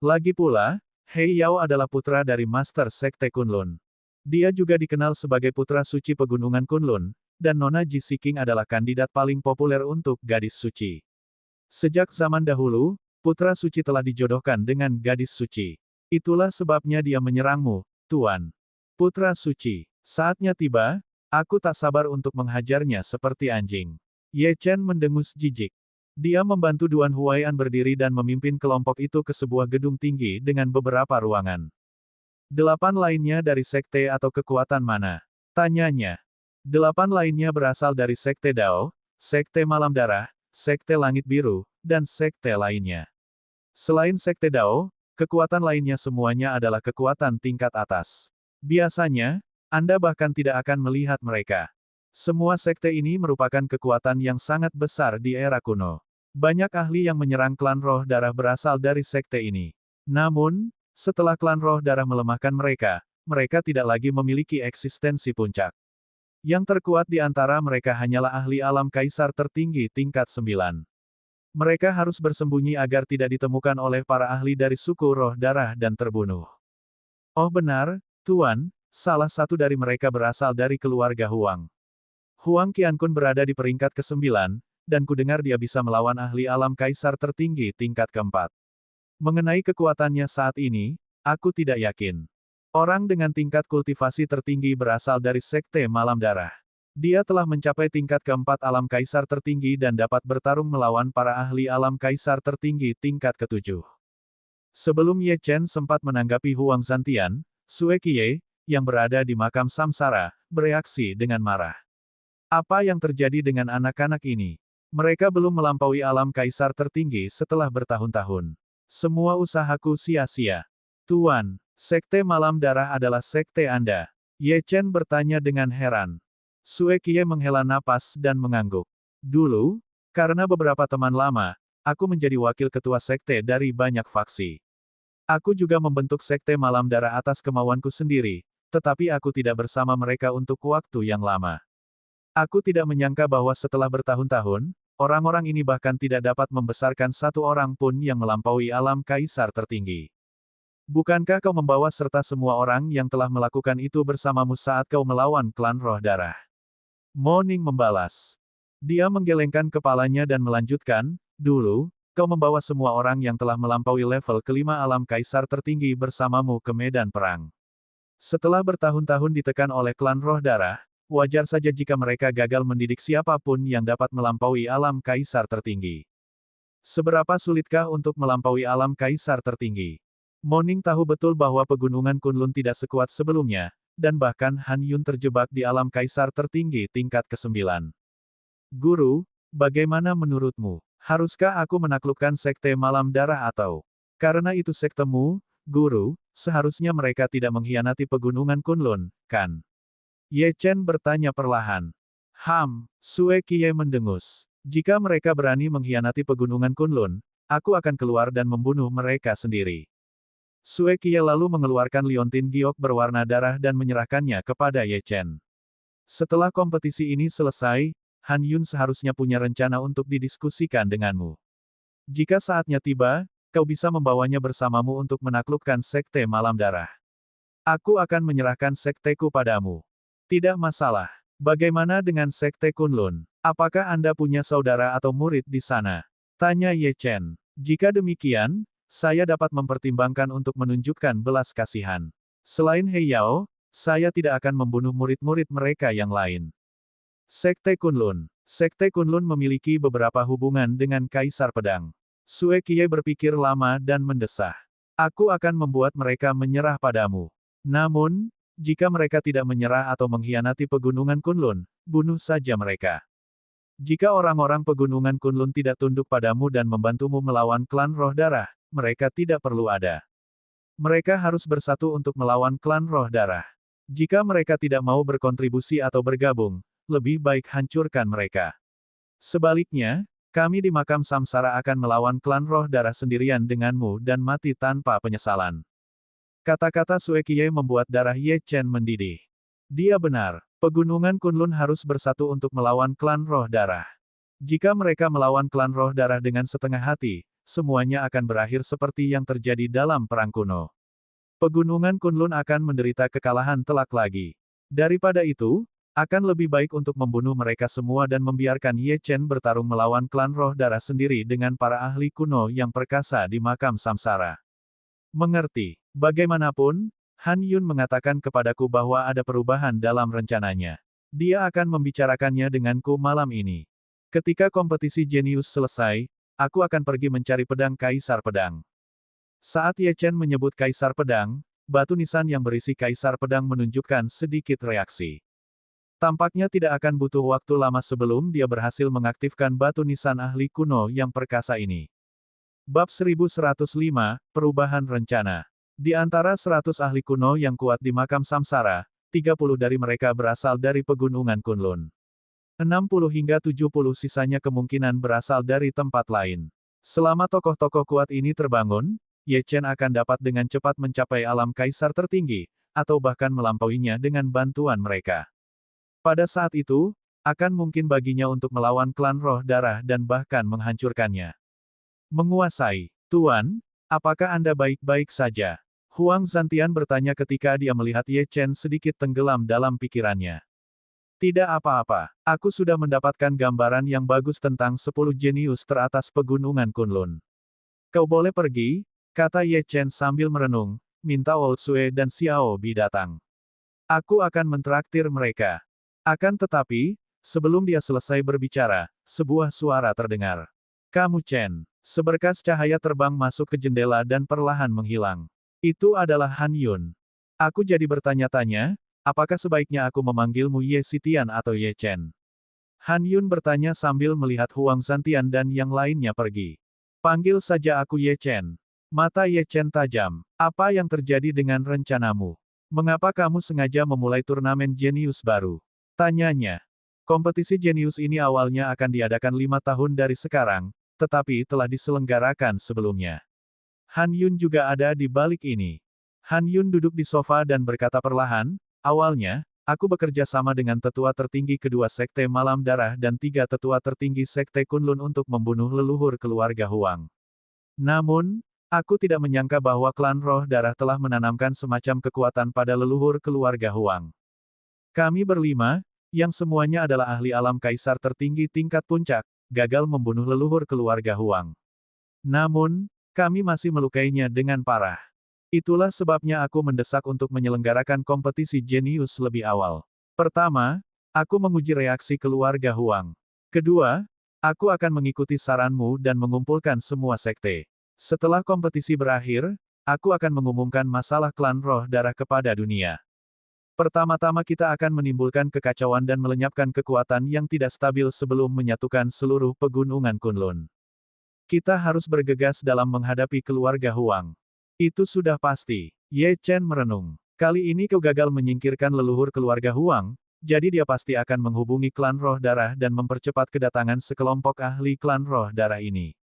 Lagi pula, Hei Yao adalah putra dari Master Sekte Kunlun. Dia juga dikenal sebagai putra suci pegunungan Kunlun, dan Nona Ji Siking adalah kandidat paling populer untuk gadis suci. Sejak zaman dahulu, putra suci telah dijodohkan dengan gadis suci. Itulah sebabnya dia menyerangmu, Tuan. Putra suci, saatnya tiba, aku tak sabar untuk menghajarnya seperti anjing. Ye Chen mendengus jijik. Dia membantu Duan Huai'an berdiri dan memimpin kelompok itu ke sebuah gedung tinggi dengan beberapa ruangan. 8 lainnya dari sekte atau kekuatan mana? Tanyanya. 8 lainnya berasal dari Sekte Dao, Sekte Malam Darah, Sekte Langit Biru, dan sekte lainnya. Selain Sekte Dao, kekuatan lainnya semuanya adalah kekuatan tingkat atas. Biasanya, Anda bahkan tidak akan melihat mereka. Semua sekte ini merupakan kekuatan yang sangat besar di era kuno. Banyak ahli yang menyerang klan roh darah berasal dari sekte ini. Namun, setelah klan roh darah melemahkan mereka, mereka tidak lagi memiliki eksistensi puncak. Yang terkuat di antara mereka hanyalah ahli alam kaisar tertinggi tingkat 9. Mereka harus bersembunyi agar tidak ditemukan oleh para ahli dari suku roh darah dan terbunuh. Oh benar, Tuan, salah satu dari mereka berasal dari keluarga Huang. Huang Qiankun berada di peringkat ke-9, dan kudengar dia bisa melawan ahli alam kaisar tertinggi tingkat ke-4. Mengenai kekuatannya saat ini, aku tidak yakin. Orang dengan tingkat kultivasi tertinggi berasal dari Sekte Malam Darah. Dia telah mencapai tingkat ke-4 alam kaisar tertinggi dan dapat bertarung melawan para ahli alam kaisar tertinggi tingkat ke-7. Sebelum Ye Chen sempat menanggapi Huang Santian, Sue Qiye, yang berada di makam Samsara, bereaksi dengan marah. Apa yang terjadi dengan anak-anak ini? Mereka belum melampaui alam kaisar tertinggi setelah bertahun-tahun. Semua usahaku sia-sia. Tuan, Sekte Malam Darah adalah sekte Anda. Ye Chen bertanya dengan heran. Sue Qiye menghela napas dan mengangguk. Dulu, karena beberapa teman lama, aku menjadi wakil ketua sekte dari banyak faksi. Aku juga membentuk Sekte Malam Darah atas kemauanku sendiri, tetapi aku tidak bersama mereka untuk waktu yang lama. Aku tidak menyangka bahwa setelah bertahun-tahun, orang-orang ini bahkan tidak dapat membesarkan satu orang pun yang melampaui alam kaisar tertinggi. Bukankah kau membawa serta semua orang yang telah melakukan itu bersamamu saat kau melawan klan roh darah? Mo Ning membalas. Dia menggelengkan kepalanya dan melanjutkan, dulu, kau membawa semua orang yang telah melampaui level kelima alam kaisar tertinggi bersamamu ke medan perang. Setelah bertahun-tahun ditekan oleh klan roh darah, wajar saja jika mereka gagal mendidik siapapun yang dapat melampaui alam kaisar tertinggi. Seberapa sulitkah untuk melampaui alam kaisar tertinggi? Mo Ning tahu betul bahwa pegunungan Kunlun tidak sekuat sebelumnya, dan bahkan Han Yun terjebak di alam kaisar tertinggi tingkat ke-9. Guru, bagaimana menurutmu? Haruskah aku menaklukkan sekte malam darah atau? Karena itu sektemu, Guru, seharusnya mereka tidak mengkhianati pegunungan Kunlun, kan? Ye Chen bertanya perlahan. Sue Qiye mendengus. Jika mereka berani mengkhianati pegunungan Kunlun, aku akan keluar dan membunuh mereka sendiri. Sue Qiye lalu mengeluarkan liontin giok berwarna darah dan menyerahkannya kepada Ye Chen. Setelah kompetisi ini selesai, Han Yun seharusnya punya rencana untuk didiskusikan denganmu. Jika saatnya tiba, kau bisa membawanya bersamamu untuk menaklukkan sekte malam darah. Aku akan menyerahkan sekteku padamu. Tidak masalah. Bagaimana dengan sekte Kunlun? Apakah Anda punya saudara atau murid di sana? Tanya Ye Chen. Jika demikian, saya dapat mempertimbangkan untuk menunjukkan belas kasihan. Selain He Yao, saya tidak akan membunuh murid-murid mereka yang lain. Sekte Kunlun. Sekte Kunlun memiliki beberapa hubungan dengan Kaisar Pedang. Sue Qiye berpikir lama dan mendesah. Aku akan membuat mereka menyerah padamu. Namun, jika mereka tidak menyerah atau mengkhianati pegunungan Kunlun, bunuh saja mereka. Jika orang-orang pegunungan Kunlun tidak tunduk padamu dan membantumu melawan klan Roh Darah, mereka tidak perlu ada. Mereka harus bersatu untuk melawan klan Roh Darah. Jika mereka tidak mau berkontribusi atau bergabung, lebih baik hancurkan mereka. Sebaliknya, kami di makam samsara akan melawan klan Roh Darah sendirian denganmu dan mati tanpa penyesalan. Kata-kata Sue Qiye membuat darah Ye Chen mendidih. Dia benar, pegunungan Kunlun harus bersatu untuk melawan klan Roh Darah. Jika mereka melawan klan Roh Darah dengan setengah hati, semuanya akan berakhir seperti yang terjadi dalam perang kuno. Pegunungan Kunlun akan menderita kekalahan telak lagi. Daripada itu, akan lebih baik untuk membunuh mereka semua dan membiarkan Ye Chen bertarung melawan klan Roh Darah sendiri dengan para ahli kuno yang perkasa di makam samsara. Mengerti. Bagaimanapun, Han Yun mengatakan kepadaku bahwa ada perubahan dalam rencananya. Dia akan membicarakannya denganku malam ini. Ketika kompetisi jenius selesai, aku akan pergi mencari pedang Kaisar Pedang. Saat Ye Chen menyebut Kaisar Pedang, batu nisan yang berisi Kaisar Pedang menunjukkan sedikit reaksi. Tampaknya tidak akan butuh waktu lama sebelum dia berhasil mengaktifkan batu nisan ahli kuno yang perkasa ini. Bab 1105, Perubahan Rencana. Di antara 100 ahli kuno yang kuat di makam samsara, 30 dari mereka berasal dari pegunungan Kunlun. 60 hingga 70 sisanya kemungkinan berasal dari tempat lain. Selama tokoh-tokoh kuat ini terbangun, Ye Chen akan dapat dengan cepat mencapai alam kaisar tertinggi, atau bahkan melampauinya dengan bantuan mereka. Pada saat itu, akan mungkin baginya untuk melawan klan Roh Darah dan bahkan menghancurkannya. Menguasai. Tuan, apakah Anda baik-baik saja? Huang Zantian bertanya ketika dia melihat Ye Chen sedikit tenggelam dalam pikirannya. Tidak apa-apa, aku sudah mendapatkan gambaran yang bagus tentang 10 jenius teratas pegunungan Kunlun. Kau boleh pergi, kata Ye Chen sambil merenung, minta Old Sue dan Xiao Bi datang. Aku akan mentraktir mereka. Akan tetapi, sebelum dia selesai berbicara, sebuah suara terdengar. Kamu Chen. Seberkas cahaya terbang masuk ke jendela dan perlahan menghilang. Itu adalah Han Yun. Aku jadi bertanya-tanya, apakah sebaiknya aku memanggilmu Ye Xitian atau Ye Chen? Han Yun bertanya sambil melihat Huang Zantian dan yang lainnya pergi. Panggil saja aku Ye Chen. Mata Ye Chen tajam. Apa yang terjadi dengan rencanamu? Mengapa kamu sengaja memulai turnamen jenius baru? Tanyanya. Kompetisi jenius ini awalnya akan diadakan 5 tahun dari sekarang, tetapi telah diselenggarakan sebelumnya. Han Yun juga ada di balik ini. Han Yun duduk di sofa dan berkata perlahan, awalnya, aku bekerja sama dengan tetua tertinggi kedua sekte Malam Darah dan 3 tetua tertinggi sekte Kunlun untuk membunuh leluhur keluarga Huang. Namun, aku tidak menyangka bahwa klan Roh Darah telah menanamkan semacam kekuatan pada leluhur keluarga Huang. Kami berlima, yang semuanya adalah ahli alam kaisar tertinggi tingkat puncak, gagal membunuh leluhur keluarga Huang. Namun, kami masih melukainya dengan parah. Itulah sebabnya aku mendesak untuk menyelenggarakan kompetisi jenius lebih awal. Pertama, aku menguji reaksi keluarga Huang. Kedua, aku akan mengikuti saranmu dan mengumpulkan semua sekte. Setelah kompetisi berakhir, aku akan mengumumkan masalah klan Roh Darah kepada dunia. Pertama-tama kita akan menimbulkan kekacauan dan melenyapkan kekuatan yang tidak stabil sebelum menyatukan seluruh pegunungan Kunlun. Kita harus bergegas dalam menghadapi keluarga Huang. Itu sudah pasti. Ye Chen merenung. Kali ini kau gagal menyingkirkan leluhur keluarga Huang, jadi dia pasti akan menghubungi klan roh darah dan mempercepat kedatangan sekelompok ahli klan roh darah ini.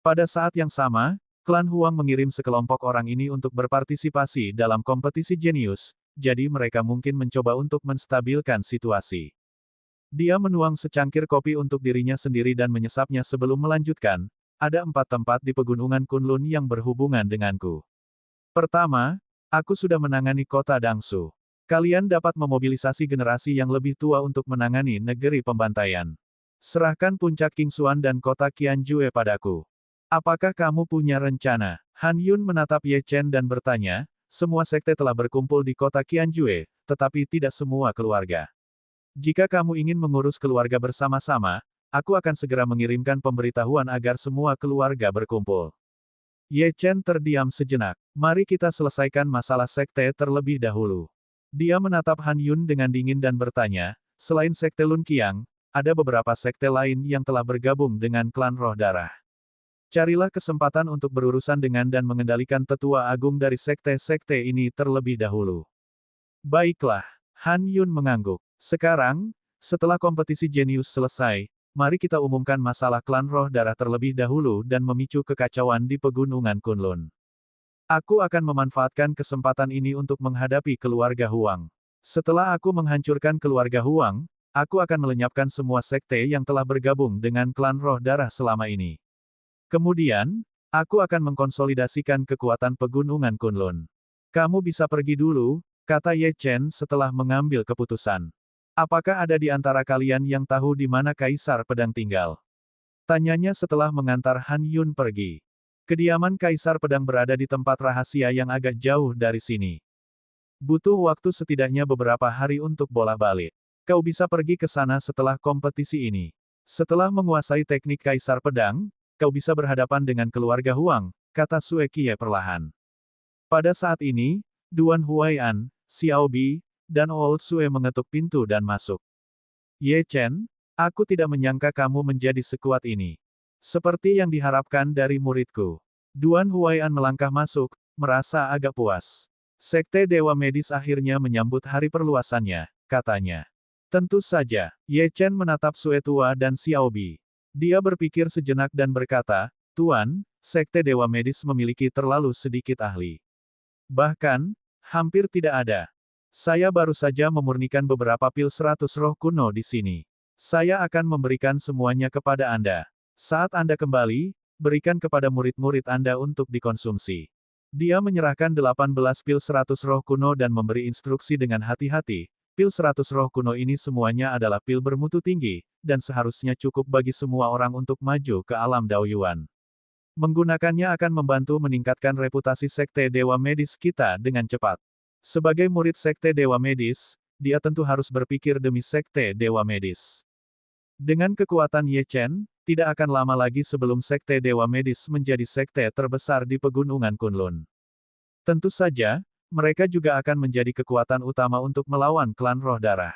Pada saat yang sama, klan Huang mengirim sekelompok orang ini untuk berpartisipasi dalam kompetisi jenius, jadi mereka mungkin mencoba untuk menstabilkan situasi. Dia menuang secangkir kopi untuk dirinya sendiri dan menyesapnya sebelum melanjutkan, ada 4 tempat di pegunungan Kunlun yang berhubungan denganku. Pertama, aku sudah menangani kota Dangsu. Kalian dapat memobilisasi generasi yang lebih tua untuk menangani negeri pembantaian. Serahkan puncak Qingxuan dan kota Qianjue padaku. Apakah kamu punya rencana? Han Yun menatap Ye Chen dan bertanya, semua sekte telah berkumpul di kota Qianjue, tetapi tidak semua keluarga. Jika kamu ingin mengurus keluarga bersama-sama, aku akan segera mengirimkan pemberitahuan agar semua keluarga berkumpul. Ye Chen terdiam sejenak. Mari kita selesaikan masalah sekte terlebih dahulu. Dia menatap Han Yun dengan dingin dan bertanya, selain sekte Lun Qiang, ada beberapa sekte lain yang telah bergabung dengan klan roh darah. Carilah kesempatan untuk berurusan dengan dan mengendalikan tetua agung dari sekte-sekte ini terlebih dahulu. Baiklah, Han Yun mengangguk. Sekarang, setelah kompetisi jenius selesai, mari kita umumkan masalah klan roh darah terlebih dahulu dan memicu kekacauan di pegunungan Kunlun. Aku akan memanfaatkan kesempatan ini untuk menghadapi keluarga Huang. Setelah aku menghancurkan keluarga Huang, aku akan melenyapkan semua sekte yang telah bergabung dengan klan roh darah selama ini. Kemudian, aku akan mengkonsolidasikan kekuatan pegunungan Kunlun. Kamu bisa pergi dulu, kata Ye Chen setelah mengambil keputusan. Apakah ada di antara kalian yang tahu di mana Kaisar Pedang tinggal? Tanyanya setelah mengantar Han Yun pergi. Kediaman Kaisar Pedang berada di tempat rahasia yang agak jauh dari sini. Butuh waktu setidaknya beberapa hari untuk bolak-balik. Kau bisa pergi ke sana setelah kompetisi ini. Setelah menguasai teknik Kaisar Pedang, kau bisa berhadapan dengan keluarga Huang, kata Sue Kie perlahan. Pada saat ini, Duan Huai'an, Xiao Bi, dan Old Sue mengetuk pintu dan masuk. Ye Chen, aku tidak menyangka kamu menjadi sekuat ini. Seperti yang diharapkan dari muridku. Duan Huai'an melangkah masuk, merasa agak puas. Sekte Dewa Medis akhirnya menyambut hari perluasannya, katanya. Tentu saja, Ye Chen menatap Sue tua dan Xiao Bi. Dia berpikir sejenak dan berkata, Tuan, Sekte Dewa Medis memiliki terlalu sedikit ahli. Bahkan, hampir tidak ada. Saya baru saja memurnikan beberapa pil 100 roh kuno di sini. Saya akan memberikan semuanya kepada Anda. Saat Anda kembali, berikan kepada murid-murid Anda untuk dikonsumsi. Dia menyerahkan 18 pil 100 roh kuno dan memberi instruksi dengan hati-hati. Pil 100 roh kuno ini semuanya adalah pil bermutu tinggi, dan seharusnya cukup bagi semua orang untuk maju ke alam Daoyuan. Menggunakannya akan membantu meningkatkan reputasi Sekte Dewa Medis kita dengan cepat. Sebagai murid Sekte Dewa Medis, dia tentu harus berpikir demi Sekte Dewa Medis. Dengan kekuatan Ye Chen, tidak akan lama lagi sebelum Sekte Dewa Medis menjadi sekte terbesar di pegunungan Kunlun. Tentu saja, mereka juga akan menjadi kekuatan utama untuk melawan klan roh darah.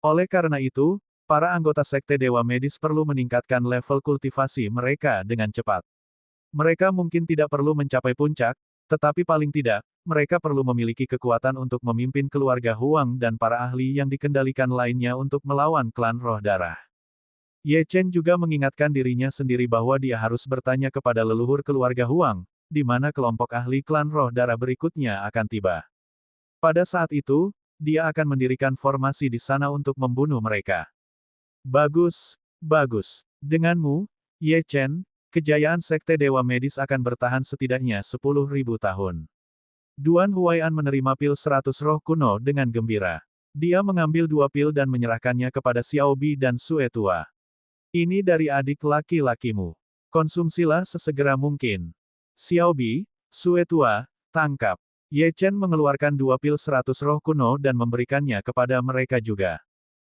Oleh karena itu, para anggota Sekte Dewa Medis perlu meningkatkan level kultivasi mereka dengan cepat. Mereka mungkin tidak perlu mencapai puncak, tetapi paling tidak, mereka perlu memiliki kekuatan untuk memimpin keluarga Huang dan para ahli yang dikendalikan lainnya untuk melawan klan roh darah. Ye Chen juga mengingatkan dirinya sendiri bahwa dia harus bertanya kepada leluhur keluarga Huang, di mana kelompok ahli klan roh darah berikutnya akan tiba. Pada saat itu, dia akan mendirikan formasi di sana untuk membunuh mereka. Bagus, bagus. Denganmu, Ye Chen, kejayaan Sekte Dewa Medis akan bertahan setidaknya 10.000 tahun. Duan Huai'an menerima pil 100 roh kuno dengan gembira. Dia mengambil 2 pil dan menyerahkannya kepada Xiao Bi dan Sue tua. Ini dari adik laki-lakimu. Konsumsilah sesegera mungkin. Xiao Bi, Sue tua, tangkap. Ye Chen mengeluarkan 2 pil 100 roh kuno dan memberikannya kepada mereka juga.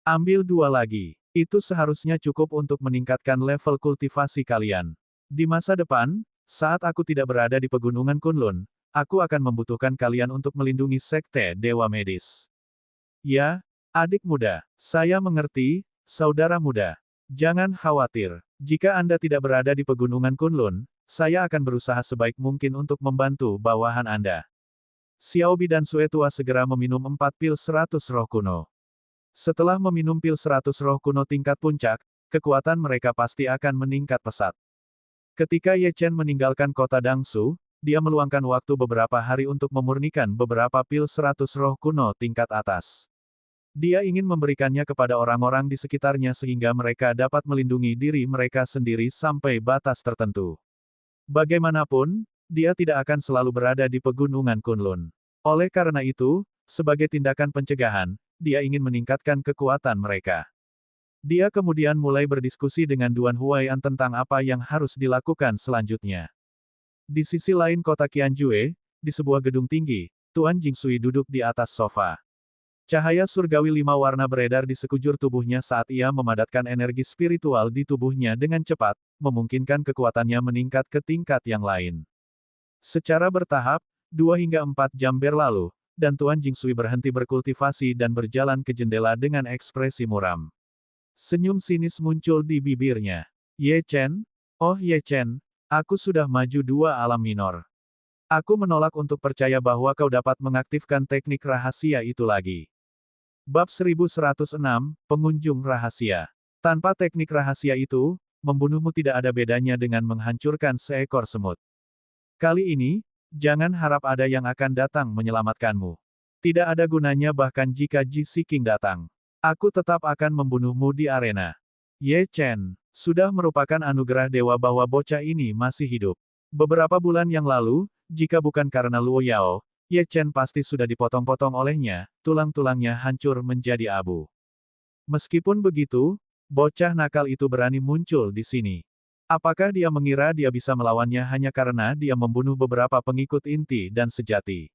Ambil 2 lagi. Itu seharusnya cukup untuk meningkatkan level kultivasi kalian. Di masa depan, saat aku tidak berada di pegunungan Kunlun, aku akan membutuhkan kalian untuk melindungi Sekte Dewa Medis. Ya, adik muda. Saya mengerti, saudara muda. Jangan khawatir. Jika Anda tidak berada di pegunungan Kunlun, saya akan berusaha sebaik mungkin untuk membantu bawahan Anda. Xiaobi dan Sue tua segera meminum 4 pil 100 roh kuno. Setelah meminum pil 100 roh kuno tingkat puncak, kekuatan mereka pasti akan meningkat pesat. Ketika Ye Chen meninggalkan kota Dangsu, dia meluangkan waktu beberapa hari untuk memurnikan beberapa pil 100 roh kuno tingkat atas. Dia ingin memberikannya kepada orang-orang di sekitarnya sehingga mereka dapat melindungi diri mereka sendiri sampai batas tertentu. Bagaimanapun, dia tidak akan selalu berada di pegunungan Kunlun. Oleh karena itu, sebagai tindakan pencegahan, dia ingin meningkatkan kekuatan mereka. Dia kemudian mulai berdiskusi dengan Duan Huai'an tentang apa yang harus dilakukan selanjutnya. Di sisi lain kota Qianjue, di sebuah gedung tinggi, Tuan Jingsui duduk di atas sofa. Cahaya surgawi 5 warna beredar di sekujur tubuhnya saat ia memadatkan energi spiritual di tubuhnya dengan cepat, memungkinkan kekuatannya meningkat ke tingkat yang lain. Secara bertahap, 2 hingga 4 jam berlalu, dan Tuan Jingsui berhenti berkultivasi dan berjalan ke jendela dengan ekspresi muram. Senyum sinis muncul di bibirnya. Ye Chen? Oh Ye Chen, aku sudah maju 2 alam minor. Aku menolak untuk percaya bahwa kau dapat mengaktifkan teknik rahasia itu lagi. Bab 1106, Pengunjung Rahasia. Tanpa teknik rahasia itu, membunuhmu tidak ada bedanya dengan menghancurkan seekor semut. Kali ini, jangan harap ada yang akan datang menyelamatkanmu. Tidak ada gunanya bahkan jika Ji Siking datang. Aku tetap akan membunuhmu di arena. Ye Chen, sudah merupakan anugerah dewa bahwa bocah ini masih hidup. Beberapa bulan yang lalu, jika bukan karena Luo Yao, Ye Chen pasti sudah dipotong-potong olehnya, tulang-tulangnya hancur menjadi abu. Meskipun begitu, bocah nakal itu berani muncul di sini. Apakah dia mengira dia bisa melawannya hanya karena dia membunuh beberapa pengikut inti dan sejati?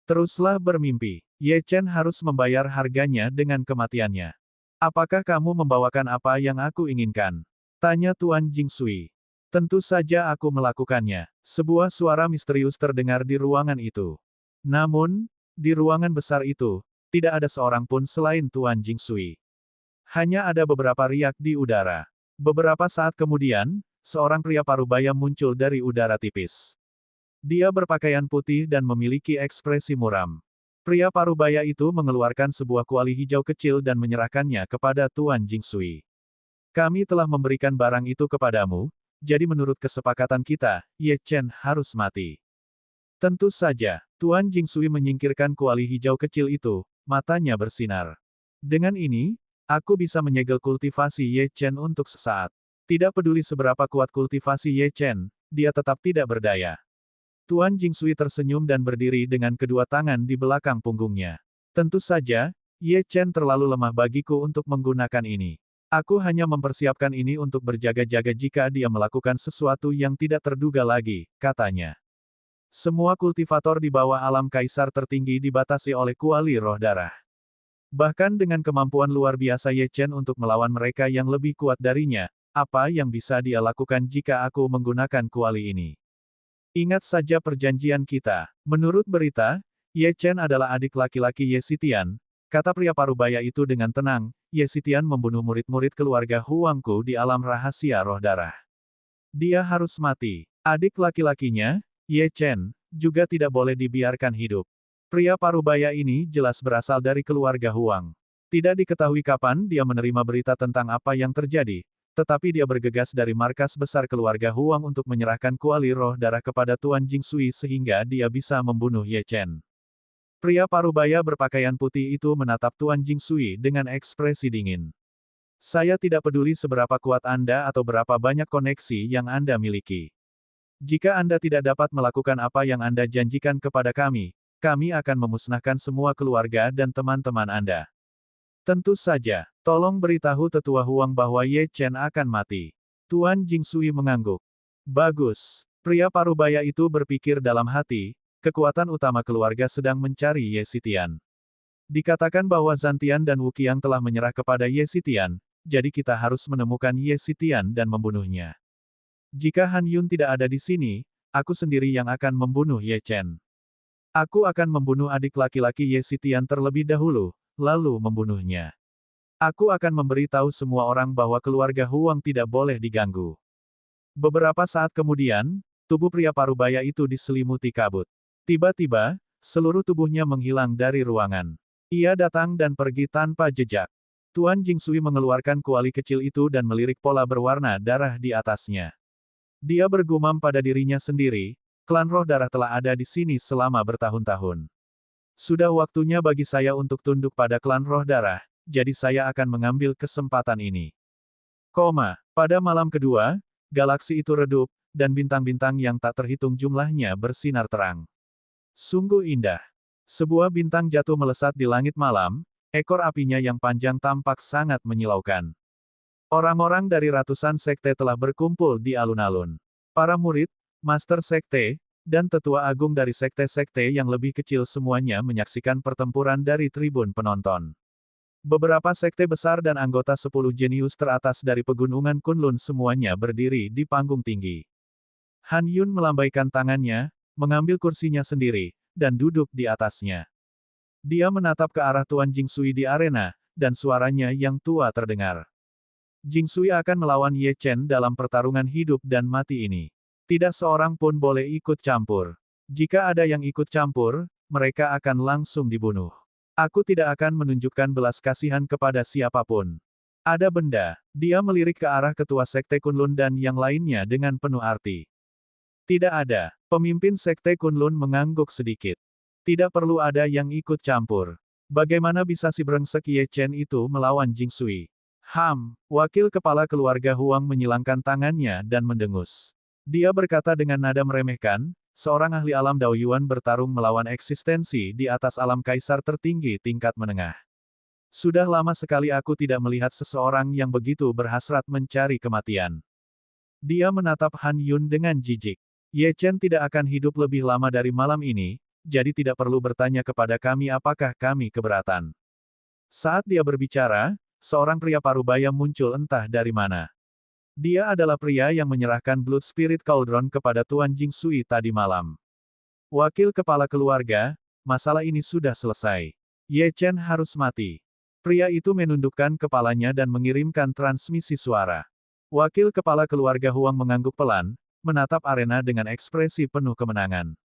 Teruslah bermimpi. Ye Chen harus membayar harganya dengan kematiannya. Apakah kamu membawakan apa yang aku inginkan? Tanya Tuan Jingsui. Tentu saja aku melakukannya. Sebuah suara misterius terdengar di ruangan itu. Namun, di ruangan besar itu, tidak ada seorang pun selain Tuan Jingsui. Hanya ada beberapa riak di udara. Beberapa saat kemudian, seorang pria parubaya muncul dari udara tipis. Dia berpakaian putih dan memiliki ekspresi muram. Pria parubaya itu mengeluarkan sebuah kuali hijau kecil dan menyerahkannya kepada Tuan Jingsui. Kami telah memberikan barang itu kepadamu, jadi menurut kesepakatan kita, Ye Chen harus mati. Tentu saja, Tuan Jingsui menyingkirkan kuali hijau kecil itu, matanya bersinar. Dengan ini, aku bisa menyegel kultivasi Ye Chen untuk sesaat. Tidak peduli seberapa kuat kultivasi Ye Chen, dia tetap tidak berdaya. Tuan Jingsui tersenyum dan berdiri dengan kedua tangan di belakang punggungnya. Tentu saja, Ye Chen terlalu lemah bagiku untuk menggunakan ini. Aku hanya mempersiapkan ini untuk berjaga-jaga jika dia melakukan sesuatu yang tidak terduga lagi, katanya. Semua kultivator di bawah alam kaisar tertinggi dibatasi oleh kuali roh darah. Bahkan dengan kemampuan luar biasa Ye Chen untuk melawan mereka yang lebih kuat darinya, apa yang bisa dia lakukan jika aku menggunakan kuali ini? Ingat saja perjanjian kita. Menurut berita, Ye Chen adalah adik laki-laki Ye Xitian, kata pria parubaya itu dengan tenang. Ye Xitian membunuh murid-murid keluarga Huangku di alam rahasia roh darah. Dia harus mati. Adik laki-lakinya, Ye Chen, juga tidak boleh dibiarkan hidup. Pria parubaya ini jelas berasal dari keluarga Huang. Tidak diketahui kapan dia menerima berita tentang apa yang terjadi, tetapi dia bergegas dari markas besar keluarga Huang untuk menyerahkan kuali roh darah kepada Tuan Jingsui sehingga dia bisa membunuh Ye Chen. Pria parubaya berpakaian putih itu menatap Tuan Jingsui dengan ekspresi dingin. Saya tidak peduli seberapa kuat Anda atau berapa banyak koneksi yang Anda miliki. Jika Anda tidak dapat melakukan apa yang Anda janjikan kepada kami akan memusnahkan semua keluarga dan teman-teman Anda. Tentu saja, tolong beritahu tetua Huang bahwa Ye Chen akan mati. Tuan Jingsui mengangguk. Bagus. Pria parubaya itu berpikir dalam hati, kekuatan utama keluarga sedang mencari Ye Xitian. Dikatakan bahwa Zantian dan Wuqiang telah menyerah kepada Ye Xitian, jadi kita harus menemukan Ye Xitian dan membunuhnya. Jika Han Yun tidak ada di sini, aku sendiri yang akan membunuh Ye Chen. Aku akan membunuh adik laki-laki Ye Xitian terlebih dahulu, lalu membunuhnya. Aku akan memberitahu semua orang bahwa keluarga Huang tidak boleh diganggu. Beberapa saat kemudian, tubuh pria parubaya itu diselimuti kabut. Tiba-tiba, seluruh tubuhnya menghilang dari ruangan. Ia datang dan pergi tanpa jejak. Tuan Jingsui mengeluarkan kuali kecil itu dan melirik pola berwarna darah di atasnya. Dia bergumam pada dirinya sendiri, klan roh darah telah ada di sini selama bertahun-tahun. Sudah waktunya bagi saya untuk tunduk pada klan roh darah, jadi saya akan mengambil kesempatan ini. Pada malam kedua, galaksi itu redup, dan bintang-bintang yang tak terhitung jumlahnya bersinar terang. Sungguh indah. Sebuah bintang jatuh melesat di langit malam, ekor apinya yang panjang tampak sangat menyilaukan. Orang-orang dari ratusan sekte telah berkumpul di alun-alun. Para murid, master sekte, dan tetua agung dari sekte-sekte yang lebih kecil semuanya menyaksikan pertempuran dari tribun penonton. Beberapa sekte besar dan anggota 10 jenius teratas dari pegunungan Kunlun semuanya berdiri di panggung tinggi. Han Yun melambaikan tangannya, mengambil kursinya sendiri, dan duduk di atasnya. Dia menatap ke arah Tuan Jingsui di arena, dan suaranya yang tua terdengar. Jingsui akan melawan Ye Chen dalam pertarungan hidup dan mati ini. Tidak seorang pun boleh ikut campur. Jika ada yang ikut campur, mereka akan langsung dibunuh. Aku tidak akan menunjukkan belas kasihan kepada siapapun. Ada benda. Dia melirik ke arah ketua sekte Kunlun dan yang lainnya dengan penuh arti. Tidak ada. Pemimpin sekte Kunlun mengangguk sedikit. Tidak perlu ada yang ikut campur. Bagaimana bisa si brengsek Ye Chen itu melawan Jingsui? Wakil kepala keluarga Huang menyilangkan tangannya dan mendengus. Dia berkata dengan nada meremehkan, seorang ahli alam Dao Yuan bertarung melawan eksistensi di atas alam kaisar tertinggi tingkat menengah. Sudah lama sekali aku tidak melihat seseorang yang begitu berhasrat mencari kematian. Dia menatap Han Yun dengan jijik. Ye Chen tidak akan hidup lebih lama dari malam ini, jadi tidak perlu bertanya kepada kami apakah kami keberatan. Saat dia berbicara, seorang pria parubaya muncul entah dari mana. Dia adalah pria yang menyerahkan Blood Spirit Cauldron kepada Tuan Jingsui tadi malam. Wakil kepala keluarga, masalah ini sudah selesai. Ye Chen harus mati. Pria itu menundukkan kepalanya dan mengirimkan transmisi suara. Wakil kepala keluarga Huang mengangguk pelan, menatap arena dengan ekspresi penuh kemenangan.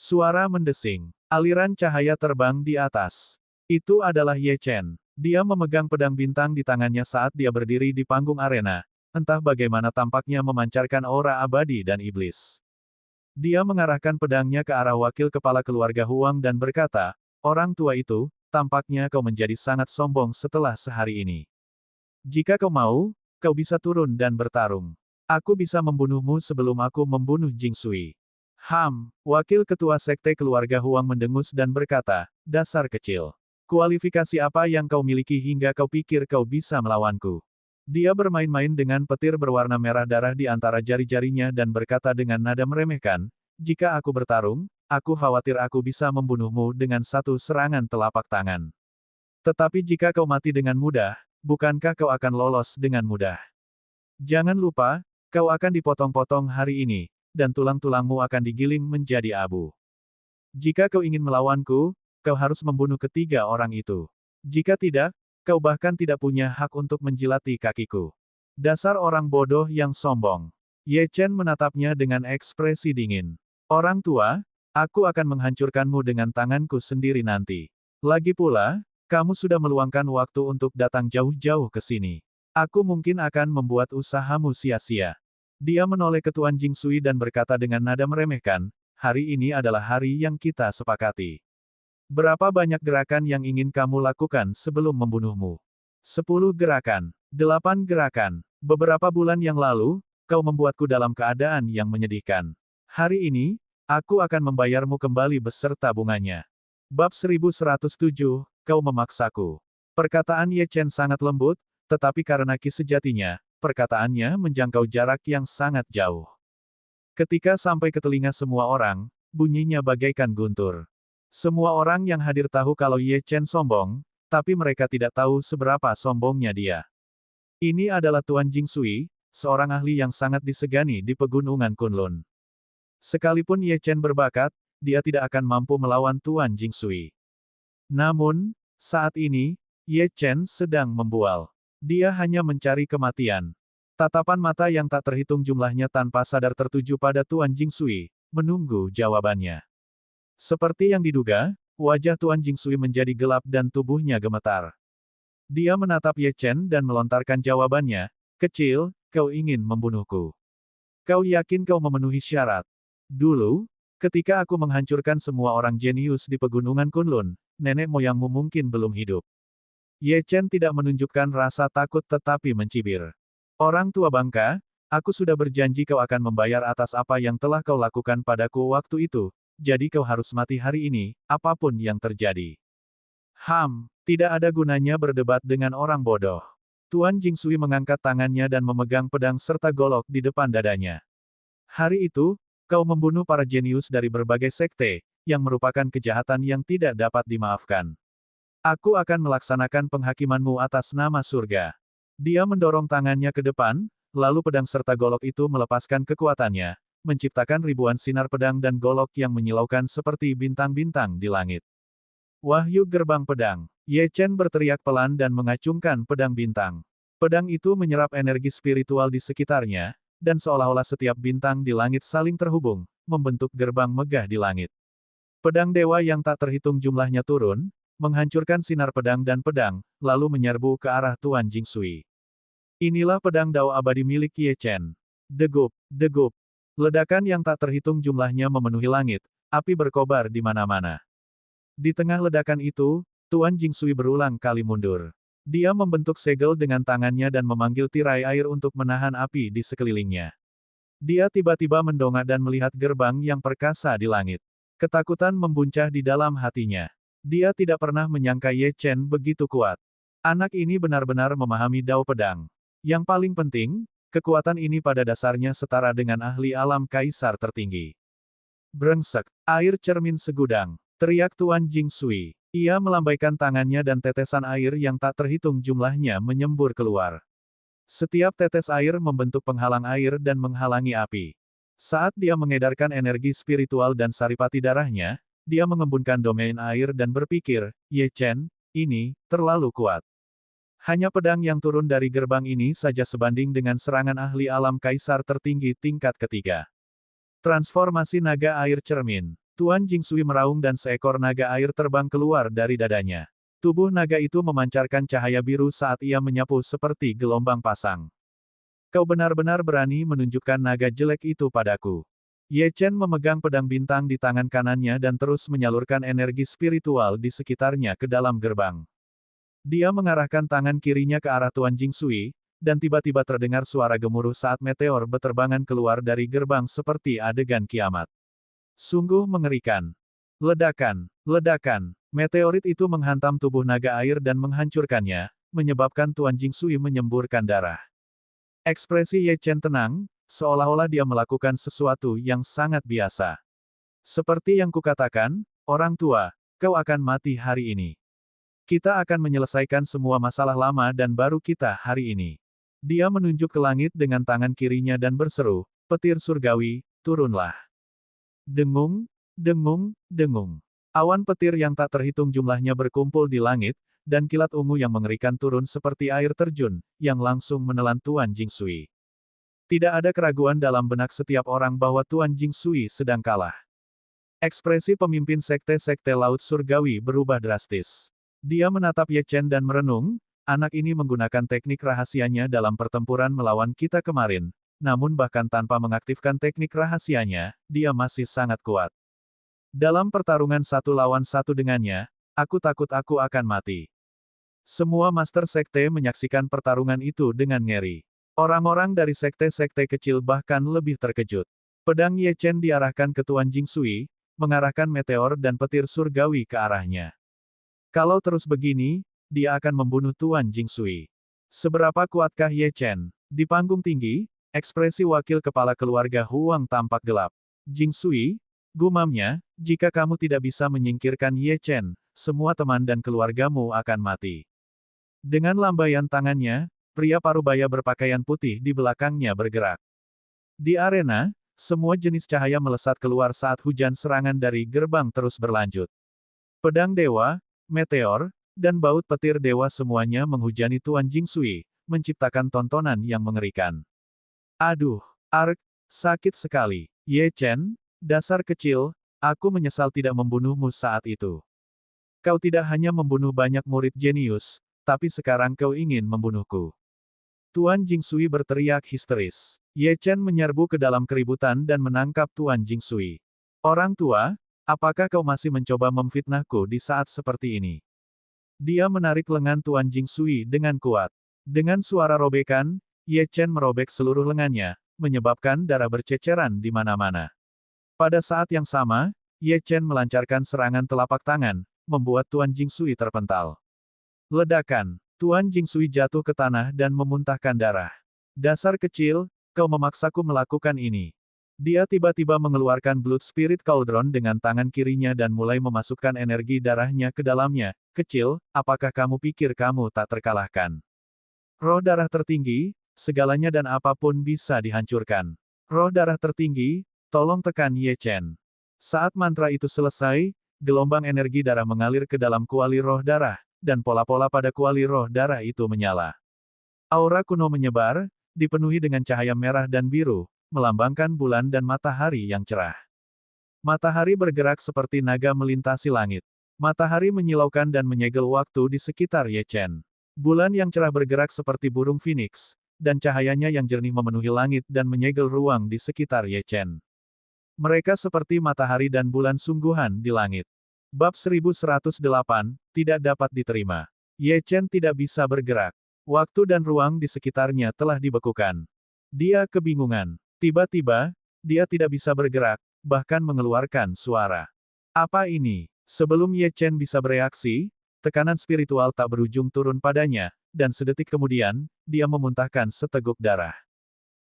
Suara mendesing. Aliran cahaya terbang di atas. Itu adalah Ye Chen. Dia memegang pedang bintang di tangannya saat dia berdiri di panggung arena. Entah bagaimana tampaknya memancarkan aura abadi dan iblis. Dia mengarahkan pedangnya ke arah wakil kepala keluarga Huang dan berkata, orang tua itu, tampaknya kau menjadi sangat sombong setelah sehari ini. Jika kau mau, kau bisa turun dan bertarung. Aku bisa membunuhmu sebelum aku membunuh Jingsui. Wakil ketua sekte keluarga Huang mendengus dan berkata, dasar kecil. Kualifikasi apa yang kau miliki hingga kau pikir kau bisa melawanku? Dia bermain-main dengan petir berwarna merah darah di antara jari-jarinya dan berkata dengan nada meremehkan, jika aku bertarung, aku khawatir aku bisa membunuhmu dengan satu serangan telapak tangan. Tetapi jika kau mati dengan mudah, bukankah kau akan lolos dengan mudah? Jangan lupa, kau akan dipotong-potong hari ini, dan tulang-tulangmu akan digiling menjadi abu. Jika kau ingin melawanku, kau harus membunuh ketiga orang itu. Jika tidak, kau bahkan tidak punya hak untuk menjilati kakiku. Dasar orang bodoh yang sombong. Ye Chen menatapnya dengan ekspresi dingin. Orang tua, aku akan menghancurkanmu dengan tanganku sendiri nanti. Lagi pula, kamu sudah meluangkan waktu untuk datang jauh-jauh ke sini. Aku mungkin akan membuat usahamu sia-sia. Dia menoleh ke Tuan Jingsui dan berkata dengan nada meremehkan, hari ini adalah hari yang kita sepakati. Berapa banyak gerakan yang ingin kamu lakukan sebelum membunuhmu? 10 gerakan. 8 gerakan. Beberapa bulan yang lalu, kau membuatku dalam keadaan yang menyedihkan. Hari ini, aku akan membayarmu kembali beserta bunganya. Bab 1107, kau memaksaku. Perkataan Ye Chen sangat lembut, tetapi karena ki sejatinya, perkataannya menjangkau jarak yang sangat jauh. Ketika sampai ke telinga semua orang, bunyinya bagaikan guntur. Semua orang yang hadir tahu kalau Ye Chen sombong, tapi mereka tidak tahu seberapa sombongnya dia. Ini adalah Tuan Jingsui, seorang ahli yang sangat disegani di pegunungan Kunlun. Sekalipun Ye Chen berbakat, dia tidak akan mampu melawan Tuan Jingsui. Namun, Saat ini, Ye Chen sedang membual. Dia hanya mencari kematian. Tatapan mata yang tak terhitung jumlahnya tanpa sadar tertuju pada Tuan Jingsui, menunggu jawabannya. Seperti yang diduga, wajah Tuan Jingsui menjadi gelap dan tubuhnya gemetar. Dia menatap Ye Chen dan melontarkan jawabannya, "Kecil, kau ingin membunuhku. Kau yakin kau memenuhi syarat? Dulu, ketika aku menghancurkan semua orang jenius di pegunungan Kunlun, nenek moyangmu mungkin belum hidup." Ye Chen tidak menunjukkan rasa takut tetapi mencibir. "Orang tua bangka, aku sudah berjanji kau akan membayar atas apa yang telah kau lakukan padaku waktu itu, jadi kau harus mati hari ini, apapun yang terjadi." Tidak ada gunanya berdebat dengan orang bodoh. Tuan Jingsui mengangkat tangannya dan memegang pedang serta golok di depan dadanya. "Hari itu, kau membunuh para jenius dari berbagai sekte, yang merupakan kejahatan yang tidak dapat dimaafkan. Aku akan melaksanakan penghakimanmu atas nama surga." Dia mendorong tangannya ke depan, lalu pedang serta golok itu melepaskan kekuatannya, menciptakan ribuan sinar pedang dan golok yang menyilaukan seperti bintang-bintang di langit. "Wahyu gerbang pedang!" Ye Chen berteriak pelan dan mengacungkan pedang bintang. Pedang itu menyerap energi spiritual di sekitarnya, dan seolah-olah setiap bintang di langit saling terhubung, membentuk gerbang megah di langit. Pedang dewa yang tak terhitung jumlahnya turun, menghancurkan sinar pedang dan pedang, lalu menyerbu ke arah Tuan Jingsui. Inilah pedang dao abadi milik Ye Chen. Degup, degup. Ledakan yang tak terhitung jumlahnya memenuhi langit, api berkobar di mana-mana. Di tengah ledakan itu, Tuan Jingsui berulang kali mundur. Dia membentuk segel dengan tangannya dan memanggil tirai air untuk menahan api di sekelilingnya. Dia tiba-tiba mendongak dan melihat gerbang yang perkasa di langit. Ketakutan membuncah di dalam hatinya. Dia tidak pernah menyangka Ye Chen begitu kuat. Anak ini benar-benar memahami dao pedang. Yang paling penting, kekuatan ini pada dasarnya setara dengan ahli alam kaisar tertinggi. "Brengsek, air cermin segudang," teriak Tuan Jingsui. Ia melambaikan tangannya dan tetesan air yang tak terhitung jumlahnya menyembur keluar. Setiap tetes air membentuk penghalang air dan menghalangi api. Saat dia mengedarkan energi spiritual dan saripati darahnya, dia mengembunkan domain air dan berpikir, "Ye Chen, ini terlalu kuat. Hanya pedang yang turun dari gerbang ini saja sebanding dengan serangan ahli alam kaisar tertinggi tingkat ketiga." Transformasi naga air cermin. Tuan Jingsui meraung dan seekor naga air terbang keluar dari dadanya. Tubuh naga itu memancarkan cahaya biru saat ia menyapu seperti gelombang pasang. "Kau benar-benar berani menunjukkan naga jelek itu padaku." Ye Chen memegang pedang bintang di tangan kanannya dan terus menyalurkan energi spiritual di sekitarnya ke dalam gerbang. Dia mengarahkan tangan kirinya ke arah Tuan Jingsui, dan tiba-tiba terdengar suara gemuruh saat meteor beterbangan keluar dari gerbang seperti adegan kiamat. Sungguh mengerikan. Ledakan, ledakan. Meteorit itu menghantam tubuh naga air dan menghancurkannya, menyebabkan Tuan Jingsui menyemburkan darah. Ekspresi Ye Chen tenang, seolah-olah dia melakukan sesuatu yang sangat biasa. "Seperti yang kukatakan, orang tua, kau akan mati hari ini. Kita akan menyelesaikan semua masalah lama dan baru kita hari ini." Dia menunjuk ke langit dengan tangan kirinya dan berseru, "Petir surgawi, turunlah." Dengung, dengung, dengung. Awan petir yang tak terhitung jumlahnya berkumpul di langit, dan kilat ungu yang mengerikan turun seperti air terjun, yang langsung menelan Tuan Jingsui. Tidak ada keraguan dalam benak setiap orang bahwa Tuan Jingsui sedang kalah. Ekspresi pemimpin sekte-sekte Laut Surgawi berubah drastis. Dia menatap Ye Chen dan merenung, anak ini menggunakan teknik rahasianya dalam pertempuran melawan kita kemarin. Namun bahkan tanpa mengaktifkan teknik rahasianya, dia masih sangat kuat. Dalam pertarungan satu lawan satu dengannya, aku takut aku akan mati. Semua master sekte menyaksikan pertarungan itu dengan ngeri. Orang-orang dari sekte-sekte kecil bahkan lebih terkejut. Pedang Ye Chen diarahkan ke Tuan Jingsui, mengarahkan meteor dan petir surgawi ke arahnya. Kalau terus begini, dia akan membunuh Tuan Jingsui. Seberapa kuatkah Ye Chen? Di panggung tinggi, ekspresi wakil kepala keluarga Huang tampak gelap. "Jingsui," gumamnya, "jika kamu tidak bisa menyingkirkan Ye Chen, semua teman dan keluargamu akan mati." Dengan lambaian tangannya, pria parubaya berpakaian putih di belakangnya bergerak. Di arena, semua jenis cahaya melesat keluar saat hujan serangan dari gerbang terus berlanjut. Pedang dewa, meteor, dan baut petir dewa semuanya menghujani Tuan Jingsui, menciptakan tontonan yang mengerikan. Aduh, Ark, sakit sekali. Ye Chen, dasar kecil, aku menyesal tidak membunuhmu saat itu. Kau tidak hanya membunuh banyak murid jenius, tapi sekarang kau ingin membunuhku. Tuan Jingsui berteriak histeris. Ye Chen menyerbu ke dalam keributan dan menangkap Tuan Jingsui. Orang tua, apakah kau masih mencoba memfitnahku di saat seperti ini? Dia menarik lengan Tuan Jingsui dengan kuat. Dengan suara robekan, Ye Chen merobek seluruh lengannya, menyebabkan darah berceceran di mana-mana. Pada saat yang sama, Ye Chen melancarkan serangan telapak tangan, membuat Tuan Jingsui terpental. Ledakan, Tuan Jingsui jatuh ke tanah dan memuntahkan darah. Dasar kecil, kau memaksaku melakukan ini. Dia tiba-tiba mengeluarkan Blood Spirit Cauldron dengan tangan kirinya dan mulai memasukkan energi darahnya ke dalamnya. Kecil, apakah kamu pikir kamu tak terkalahkan? Roh darah tertinggi, segalanya dan apapun bisa dihancurkan. Roh darah tertinggi, tolong tekan Ye Chen. Saat mantra itu selesai, gelombang energi darah mengalir ke dalam kuali roh darah, dan pola-pola pada kuali roh darah itu menyala. Aura kuno menyebar, dipenuhi dengan cahaya merah dan biru, melambangkan bulan dan matahari yang cerah. Matahari bergerak seperti naga melintasi langit. Matahari menyilaukan dan menyegel waktu di sekitar Ye Chen. Bulan yang cerah bergerak seperti burung phoenix, dan cahayanya yang jernih memenuhi langit dan menyegel ruang di sekitar Ye Chen. Mereka seperti matahari dan bulan sungguhan di langit. Bab 1108, tidak dapat diterima. Ye Chen tidak bisa bergerak. Waktu dan ruang di sekitarnya telah dibekukan. Dia kebingungan. Tiba-tiba, dia tidak bisa bergerak, bahkan mengeluarkan suara. Apa ini? Sebelum Ye Chen bisa bereaksi, tekanan spiritual tak berujung turun padanya, dan sedetik kemudian, dia memuntahkan seteguk darah.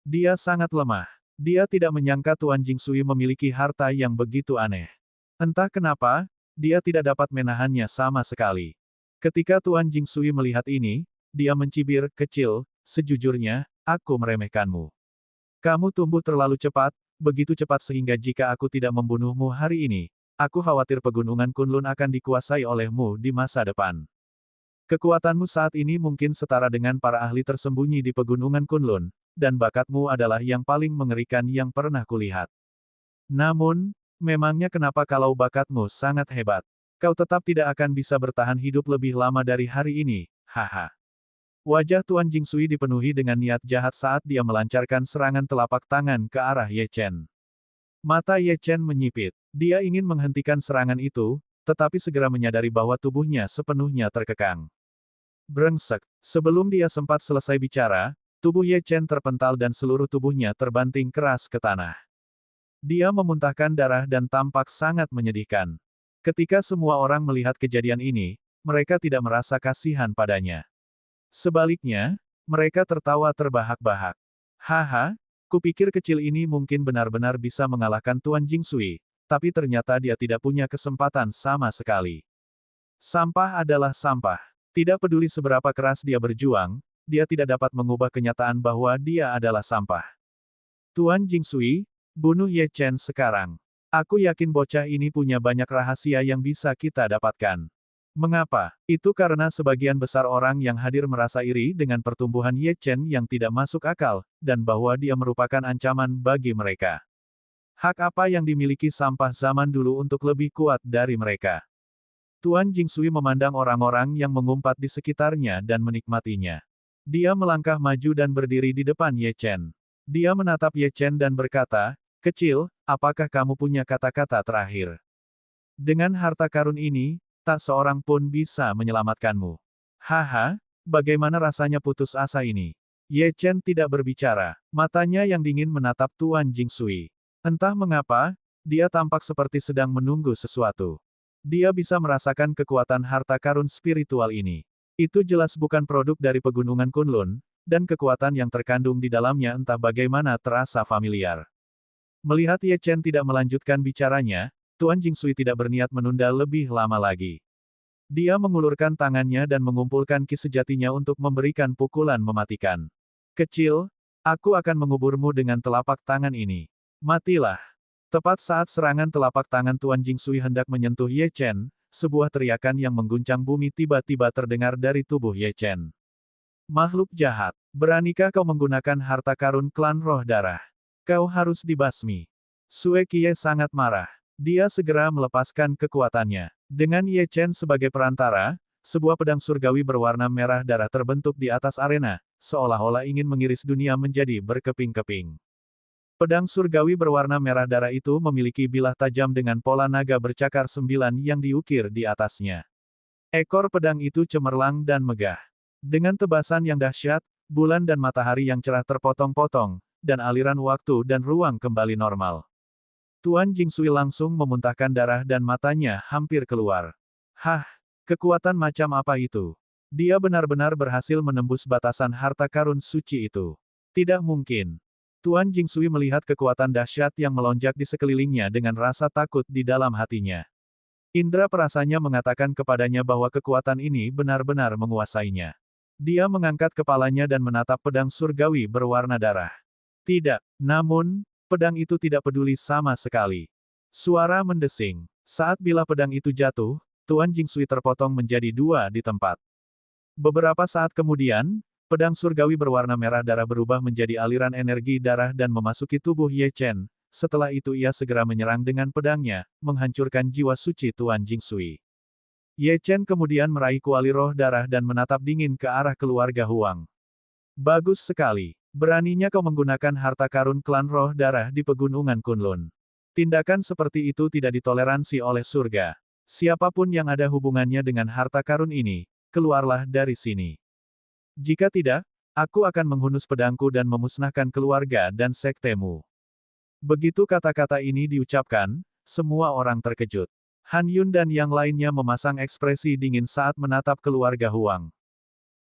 Dia sangat lemah. Dia tidak menyangka Tuan Jingsui memiliki harta yang begitu aneh. Entah kenapa, dia tidak dapat menahannya sama sekali. Ketika Tuan Jingsui melihat ini, dia mencibir, kecil, sejujurnya, aku meremehkanmu. Kamu tumbuh terlalu cepat, begitu cepat sehingga jika aku tidak membunuhmu hari ini, aku khawatir pegunungan Kunlun akan dikuasai olehmu di masa depan. Kekuatanmu saat ini mungkin setara dengan para ahli tersembunyi di pegunungan Kunlun, dan bakatmu adalah yang paling mengerikan yang pernah kulihat. Namun, memangnya kenapa kalau bakatmu sangat hebat, kau tetap tidak akan bisa bertahan hidup lebih lama dari hari ini, haha. Wajah Tuan Jingsui dipenuhi dengan niat jahat saat dia melancarkan serangan telapak tangan ke arah Ye Chen. Mata Ye Chen menyipit. Dia ingin menghentikan serangan itu, tetapi segera menyadari bahwa tubuhnya sepenuhnya terkekang. Brengsek. Sebelum dia sempat selesai bicara, tubuh Ye Chen terpental dan seluruh tubuhnya terbanting keras ke tanah. Dia memuntahkan darah dan tampak sangat menyedihkan. Ketika semua orang melihat kejadian ini, mereka tidak merasa kasihan padanya. Sebaliknya, mereka tertawa terbahak-bahak. Haha, kupikir kecil ini mungkin benar-benar bisa mengalahkan Tuan Jingsui, tapi ternyata dia tidak punya kesempatan sama sekali. Sampah adalah sampah. Tidak peduli seberapa keras dia berjuang, dia tidak dapat mengubah kenyataan bahwa dia adalah sampah. Tuan Jingsui, bunuh Ye Chen sekarang. Aku yakin bocah ini punya banyak rahasia yang bisa kita dapatkan. Mengapa? Itu karena sebagian besar orang yang hadir merasa iri dengan pertumbuhan Ye Chen yang tidak masuk akal, dan bahwa dia merupakan ancaman bagi mereka. Hak apa yang dimiliki sampah zaman dulu untuk lebih kuat dari mereka? Tuan Jingsui memandang orang-orang yang mengumpat di sekitarnya dan menikmatinya. Dia melangkah maju dan berdiri di depan Ye Chen. Dia menatap Ye Chen dan berkata, "Kecil, apakah kamu punya kata-kata terakhir? Dengan harta karun ini, tak seorang pun bisa menyelamatkanmu." Haha, bagaimana rasanya putus asa ini? Ye Chen tidak berbicara. Matanya yang dingin menatap Tuan Jingsui. Entah mengapa, dia tampak seperti sedang menunggu sesuatu. Dia bisa merasakan kekuatan harta karun spiritual ini. Itu jelas bukan produk dari pegunungan Kunlun, dan kekuatan yang terkandung di dalamnya entah bagaimana terasa familiar. Melihat Ye Chen tidak melanjutkan bicaranya, Tuan Jingsui tidak berniat menunda lebih lama lagi. Dia mengulurkan tangannya dan mengumpulkan ki sejatinya untuk memberikan pukulan mematikan. Kecil, aku akan menguburmu dengan telapak tangan ini. Matilah. Tepat saat serangan telapak tangan Tuan Jingsui hendak menyentuh Ye Chen, sebuah teriakan yang mengguncang bumi tiba-tiba terdengar dari tubuh Ye Chen. Makhluk jahat, beranikah kau menggunakan harta karun klan roh darah? Kau harus dibasmi. Sue Qiye sangat marah. Dia segera melepaskan kekuatannya. Dengan Ye Chen sebagai perantara, sebuah pedang surgawi berwarna merah darah terbentuk di atas arena, seolah-olah ingin mengiris dunia menjadi berkeping-keping. Pedang surgawi berwarna merah darah itu memiliki bilah tajam dengan pola naga bercakar 9 yang diukir di atasnya. Ekor pedang itu cemerlang dan megah. Dengan tebasan yang dahsyat, bulan dan matahari yang cerah terpotong-potong, dan aliran waktu dan ruang kembali normal. Tuan Jingsui langsung memuntahkan darah dan matanya hampir keluar. Hah, kekuatan macam apa itu? Dia benar-benar berhasil menembus batasan harta karun suci itu. Tidak mungkin. Tuan Jingsui melihat kekuatan dahsyat yang melonjak di sekelilingnya dengan rasa takut di dalam hatinya. Indra perasanya mengatakan kepadanya bahwa kekuatan ini benar-benar menguasainya. Dia mengangkat kepalanya dan menatap pedang surgawi berwarna darah. Tidak, namun, pedang itu tidak peduli sama sekali. Suara mendesing. Saat bilah pedang itu jatuh, Tuan Jingsui terpotong menjadi 2 di tempat. Beberapa saat kemudian, pedang surgawi berwarna merah darah berubah menjadi aliran energi darah dan memasuki tubuh Ye Chen. Setelah itu ia segera menyerang dengan pedangnya, menghancurkan jiwa suci Tuan Jingsui. Ye Chen kemudian meraih kuali roh darah dan menatap dingin ke arah keluarga Huang. Bagus sekali. Beraninya kau menggunakan harta karun klan roh darah di pegunungan Kunlun. Tindakan seperti itu tidak ditoleransi oleh surga. Siapapun yang ada hubungannya dengan harta karun ini, keluarlah dari sini. Jika tidak, aku akan menghunus pedangku dan memusnahkan keluarga dan sektemu. Begitu kata-kata ini diucapkan, semua orang terkejut. Han Yun dan yang lainnya memasang ekspresi dingin saat menatap keluarga Huang.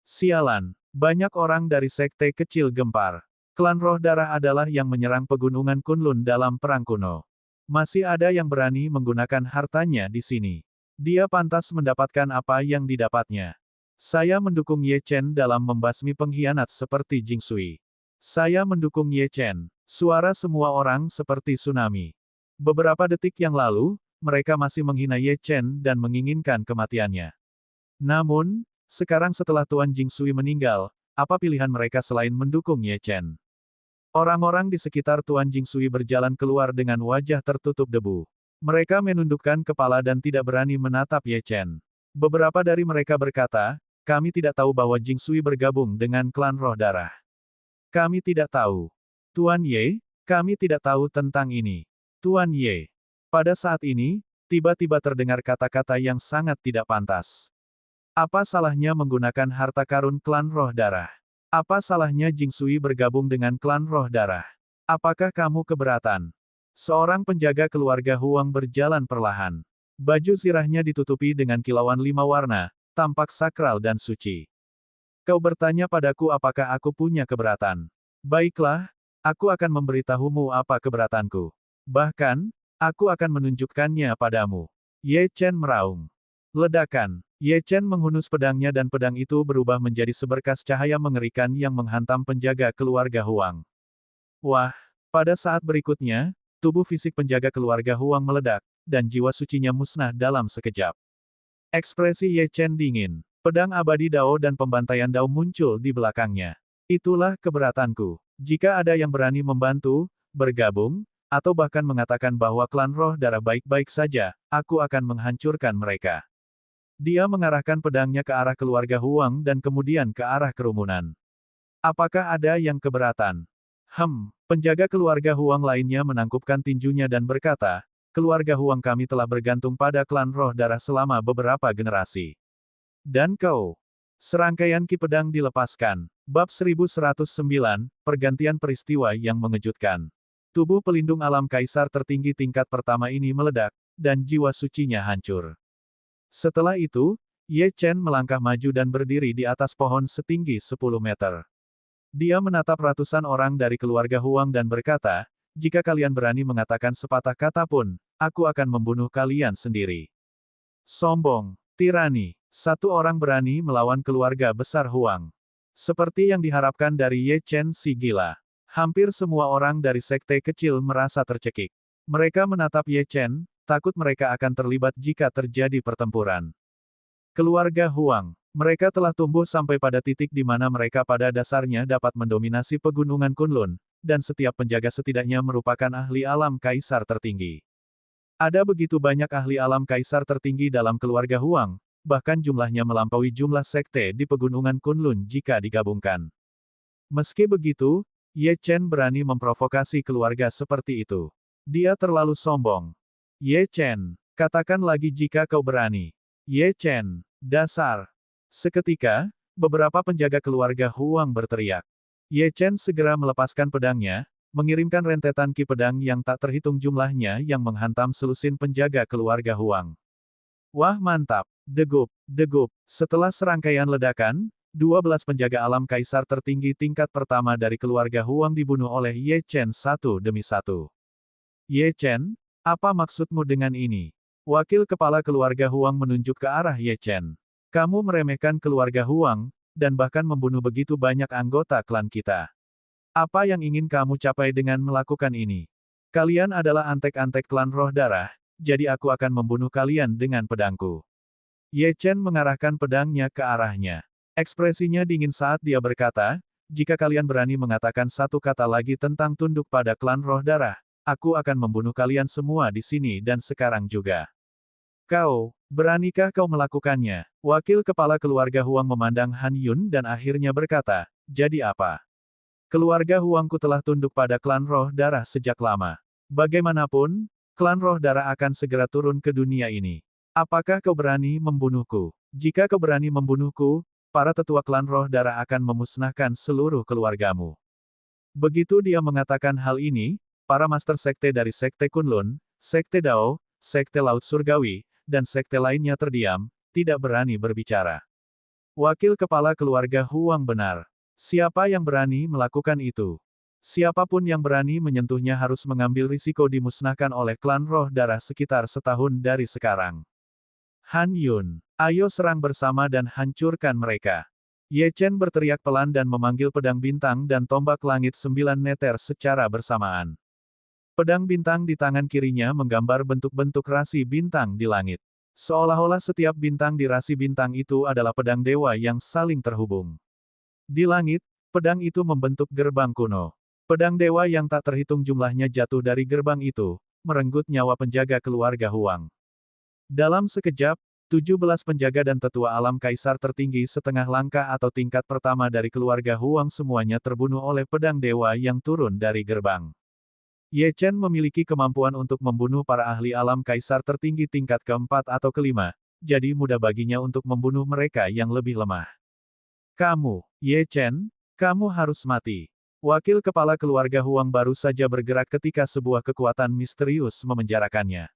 Sialan, banyak orang dari sekte kecil gempar. Klan roh darah adalah yang menyerang pegunungan Kunlun dalam perang kuno. Masih ada yang berani menggunakan hartanya di sini. Dia pantas mendapatkan apa yang didapatnya. Saya mendukung Ye Chen dalam membasmi pengkhianat seperti Jingsui. Saya mendukung Ye Chen. Suara semua orang seperti tsunami. Beberapa detik yang lalu, mereka masih menghina Ye Chen dan menginginkan kematiannya. Namun, sekarang setelah Tuan Jingsui meninggal, apa pilihan mereka selain mendukung Ye Chen? Orang-orang di sekitar Tuan Jingsui berjalan keluar dengan wajah tertutup debu. Mereka menundukkan kepala dan tidak berani menatap Ye Chen. Beberapa dari mereka berkata, kami tidak tahu bahwa Jingsui bergabung dengan klan roh darah. Kami tidak tahu. Tuan Ye, kami tidak tahu tentang ini. Tuan Ye. Pada saat ini, tiba-tiba terdengar kata-kata yang sangat tidak pantas. Apa salahnya menggunakan harta karun klan roh darah? Apa salahnya Jingsui bergabung dengan klan roh darah? Apakah kamu keberatan? Seorang penjaga keluarga Huang berjalan perlahan. Baju zirahnya ditutupi dengan kilauan 5 warna, tampak sakral dan suci. Kau bertanya padaku apakah aku punya keberatan? Baiklah, aku akan memberitahumu apa keberatanku. Bahkan, aku akan menunjukkannya padamu. Ye Chen meraung. Ledakan. Ye Chen menghunus pedangnya dan pedang itu berubah menjadi seberkas cahaya mengerikan yang menghantam penjaga keluarga Huang. Wah, pada saat berikutnya, tubuh fisik penjaga keluarga Huang meledak, dan jiwa sucinya musnah dalam sekejap. Ekspresi Ye Chen dingin. Pedang abadi Dao dan pembantaian Dao muncul di belakangnya. Itulah keberatanku. Jika ada yang berani membantu, bergabung, atau bahkan mengatakan bahwa klan roh darah baik-baik saja, aku akan menghancurkan mereka. Dia mengarahkan pedangnya ke arah keluarga Huang dan kemudian ke arah kerumunan. Apakah ada yang keberatan? Penjaga keluarga Huang lainnya menangkupkan tinjunya dan berkata, keluarga Huang kami telah bergantung pada klan roh darah selama beberapa generasi. Dan kau? Serangkaian ki pedang dilepaskan. Bab 1109, Pergantian Peristiwa yang Mengejutkan. Tubuh pelindung alam kaisar tertinggi tingkat pertama ini meledak, dan jiwa sucinya hancur. Setelah itu, Ye Chen melangkah maju dan berdiri di atas pohon setinggi 10 meter. Dia menatap ratusan orang dari keluarga Huang dan berkata, jika kalian berani mengatakan sepatah kata pun, aku akan membunuh kalian sendiri. Sombong, tirani, satu orang berani melawan keluarga besar Huang. Seperti yang diharapkan dari Ye Chen si gila. Hampir semua orang dari sekte kecil merasa tercekik. Mereka menatap Ye Chen, takut mereka akan terlibat jika terjadi pertempuran. Keluarga Huang. Mereka telah tumbuh sampai pada titik di mana mereka pada dasarnya dapat mendominasi pegunungan Kunlun, dan setiap penjaga setidaknya merupakan ahli alam kaisar tertinggi. Ada begitu banyak ahli alam kaisar tertinggi dalam keluarga Huang, bahkan jumlahnya melampaui jumlah sekte di pegunungan Kunlun jika digabungkan. Meski begitu, Ye Chen berani memprovokasi keluarga seperti itu. Dia terlalu sombong. Ye Chen, katakan lagi jika kau berani. Ye Chen, dasar. Seketika, beberapa penjaga keluarga Huang berteriak. Ye Chen segera melepaskan pedangnya, mengirimkan rentetan ki pedang yang tak terhitung jumlahnya yang menghantam selusin penjaga keluarga Huang. Wah mantap, degup, degup. Setelah serangkaian ledakan, 12 penjaga alam kaisar tertinggi tingkat pertama dari keluarga Huang dibunuh oleh Ye Chen satu demi satu. Ye Chen, apa maksudmu dengan ini? Wakil kepala keluarga Huang menunjuk ke arah Ye Chen. Kamu meremehkan keluarga Huang, dan bahkan membunuh begitu banyak anggota klan kita. Apa yang ingin kamu capai dengan melakukan ini? Kalian adalah antek-antek klan roh darah, jadi aku akan membunuh kalian dengan pedangku. Ye Chen mengarahkan pedangnya ke arahnya. Ekspresinya dingin saat dia berkata, jika kalian berani mengatakan satu kata lagi tentang tunduk pada klan roh darah, aku akan membunuh kalian semua di sini dan sekarang juga. Kau, beranikah kau melakukannya? Wakil kepala keluarga Huang memandang Han Yun dan akhirnya berkata, jadi apa? Keluarga Huangku telah tunduk pada klan roh darah sejak lama. Bagaimanapun, klan roh darah akan segera turun ke dunia ini. Apakah kau berani membunuhku? Jika kau berani membunuhku, para tetua klan roh darah akan memusnahkan seluruh keluargamu. Begitu dia mengatakan hal ini, para master sekte dari Sekte Kunlun, Sekte Dao, Sekte Laut Surgawi, dan sekte lainnya terdiam, tidak berani berbicara. Wakil kepala keluarga Huang benar. Siapa yang berani melakukan itu? Siapapun yang berani menyentuhnya harus mengambil risiko dimusnahkan oleh klan roh darah sekitar setahun dari sekarang. Han Yun, ayo serang bersama dan hancurkan mereka. Ye Chen berteriak pelan dan memanggil pedang bintang dan tombak langit 9 meter secara bersamaan. Pedang bintang di tangan kirinya menggambar bentuk-bentuk rasi bintang di langit. Seolah-olah setiap bintang di rasi bintang itu adalah pedang dewa yang saling terhubung. Di langit, pedang itu membentuk gerbang kuno. Pedang dewa yang tak terhitung jumlahnya jatuh dari gerbang itu, merenggut nyawa penjaga keluarga Huang. Dalam sekejap, 17 penjaga dan tetua alam kaisar tertinggi setengah langkah atau tingkat pertama dari keluarga Huang semuanya terbunuh oleh pedang dewa yang turun dari gerbang. Ye Chen memiliki kemampuan untuk membunuh para ahli alam kaisar tertinggi tingkat keempat atau kelima, jadi mudah baginya untuk membunuh mereka yang lebih lemah. Kamu, Ye Chen, kamu harus mati. Wakil kepala keluarga Huang baru saja bergerak ketika sebuah kekuatan misterius memenjarakannya.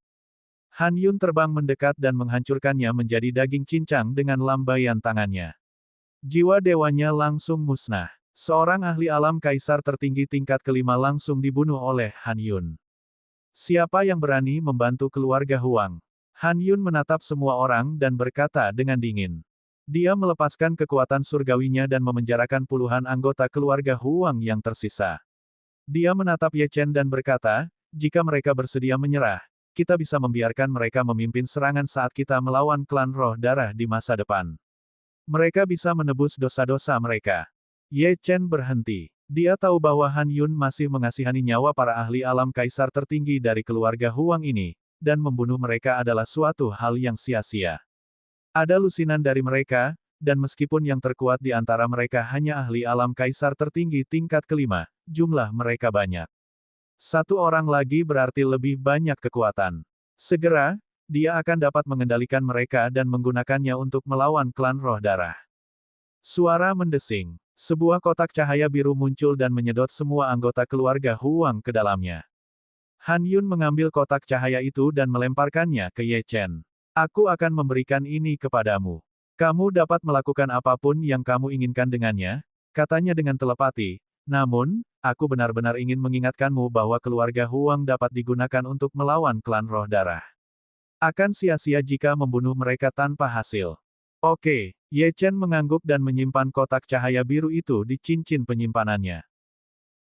Han Yun terbang mendekat dan menghancurkannya menjadi daging cincang dengan lambaian tangannya. Jiwa dewanya langsung musnah. Seorang ahli alam kaisar tertinggi tingkat kelima langsung dibunuh oleh Han Yun. Siapa yang berani membantu keluarga Huang? Han Yun menatap semua orang dan berkata dengan dingin. Dia melepaskan kekuatan surgawinya dan memenjarakan puluhan anggota keluarga Huang yang tersisa. Dia menatap Ye Chen dan berkata, jika mereka bersedia menyerah, kita bisa membiarkan mereka memimpin serangan saat kita melawan klan roh darah di masa depan. Mereka bisa menebus dosa-dosa mereka. Ye Chen berhenti. Dia tahu bahwa Han Yun masih mengasihani nyawa para ahli alam kaisar tertinggi dari keluarga Huang ini, dan membunuh mereka adalah suatu hal yang sia-sia. Ada lusinan dari mereka, dan meskipun yang terkuat di antara mereka hanya ahli alam kaisar tertinggi tingkat kelima, jumlah mereka banyak. Satu orang lagi berarti lebih banyak kekuatan. Segera, dia akan dapat mengendalikan mereka dan menggunakannya untuk melawan klan roh darah. Suara mendesing. Sebuah kotak cahaya biru muncul dan menyedot semua anggota keluarga Huang ke dalamnya. Han Yun mengambil kotak cahaya itu dan melemparkannya ke Ye Chen. Aku akan memberikan ini kepadamu. Kamu dapat melakukan apapun yang kamu inginkan dengannya, katanya dengan telepati. Namun, aku benar-benar ingin mengingatkanmu bahwa keluarga Huang dapat digunakan untuk melawan klan roh darah. Akan sia-sia jika membunuh mereka tanpa hasil. Oke, Ye Chen mengangguk dan menyimpan kotak cahaya biru itu di cincin penyimpanannya.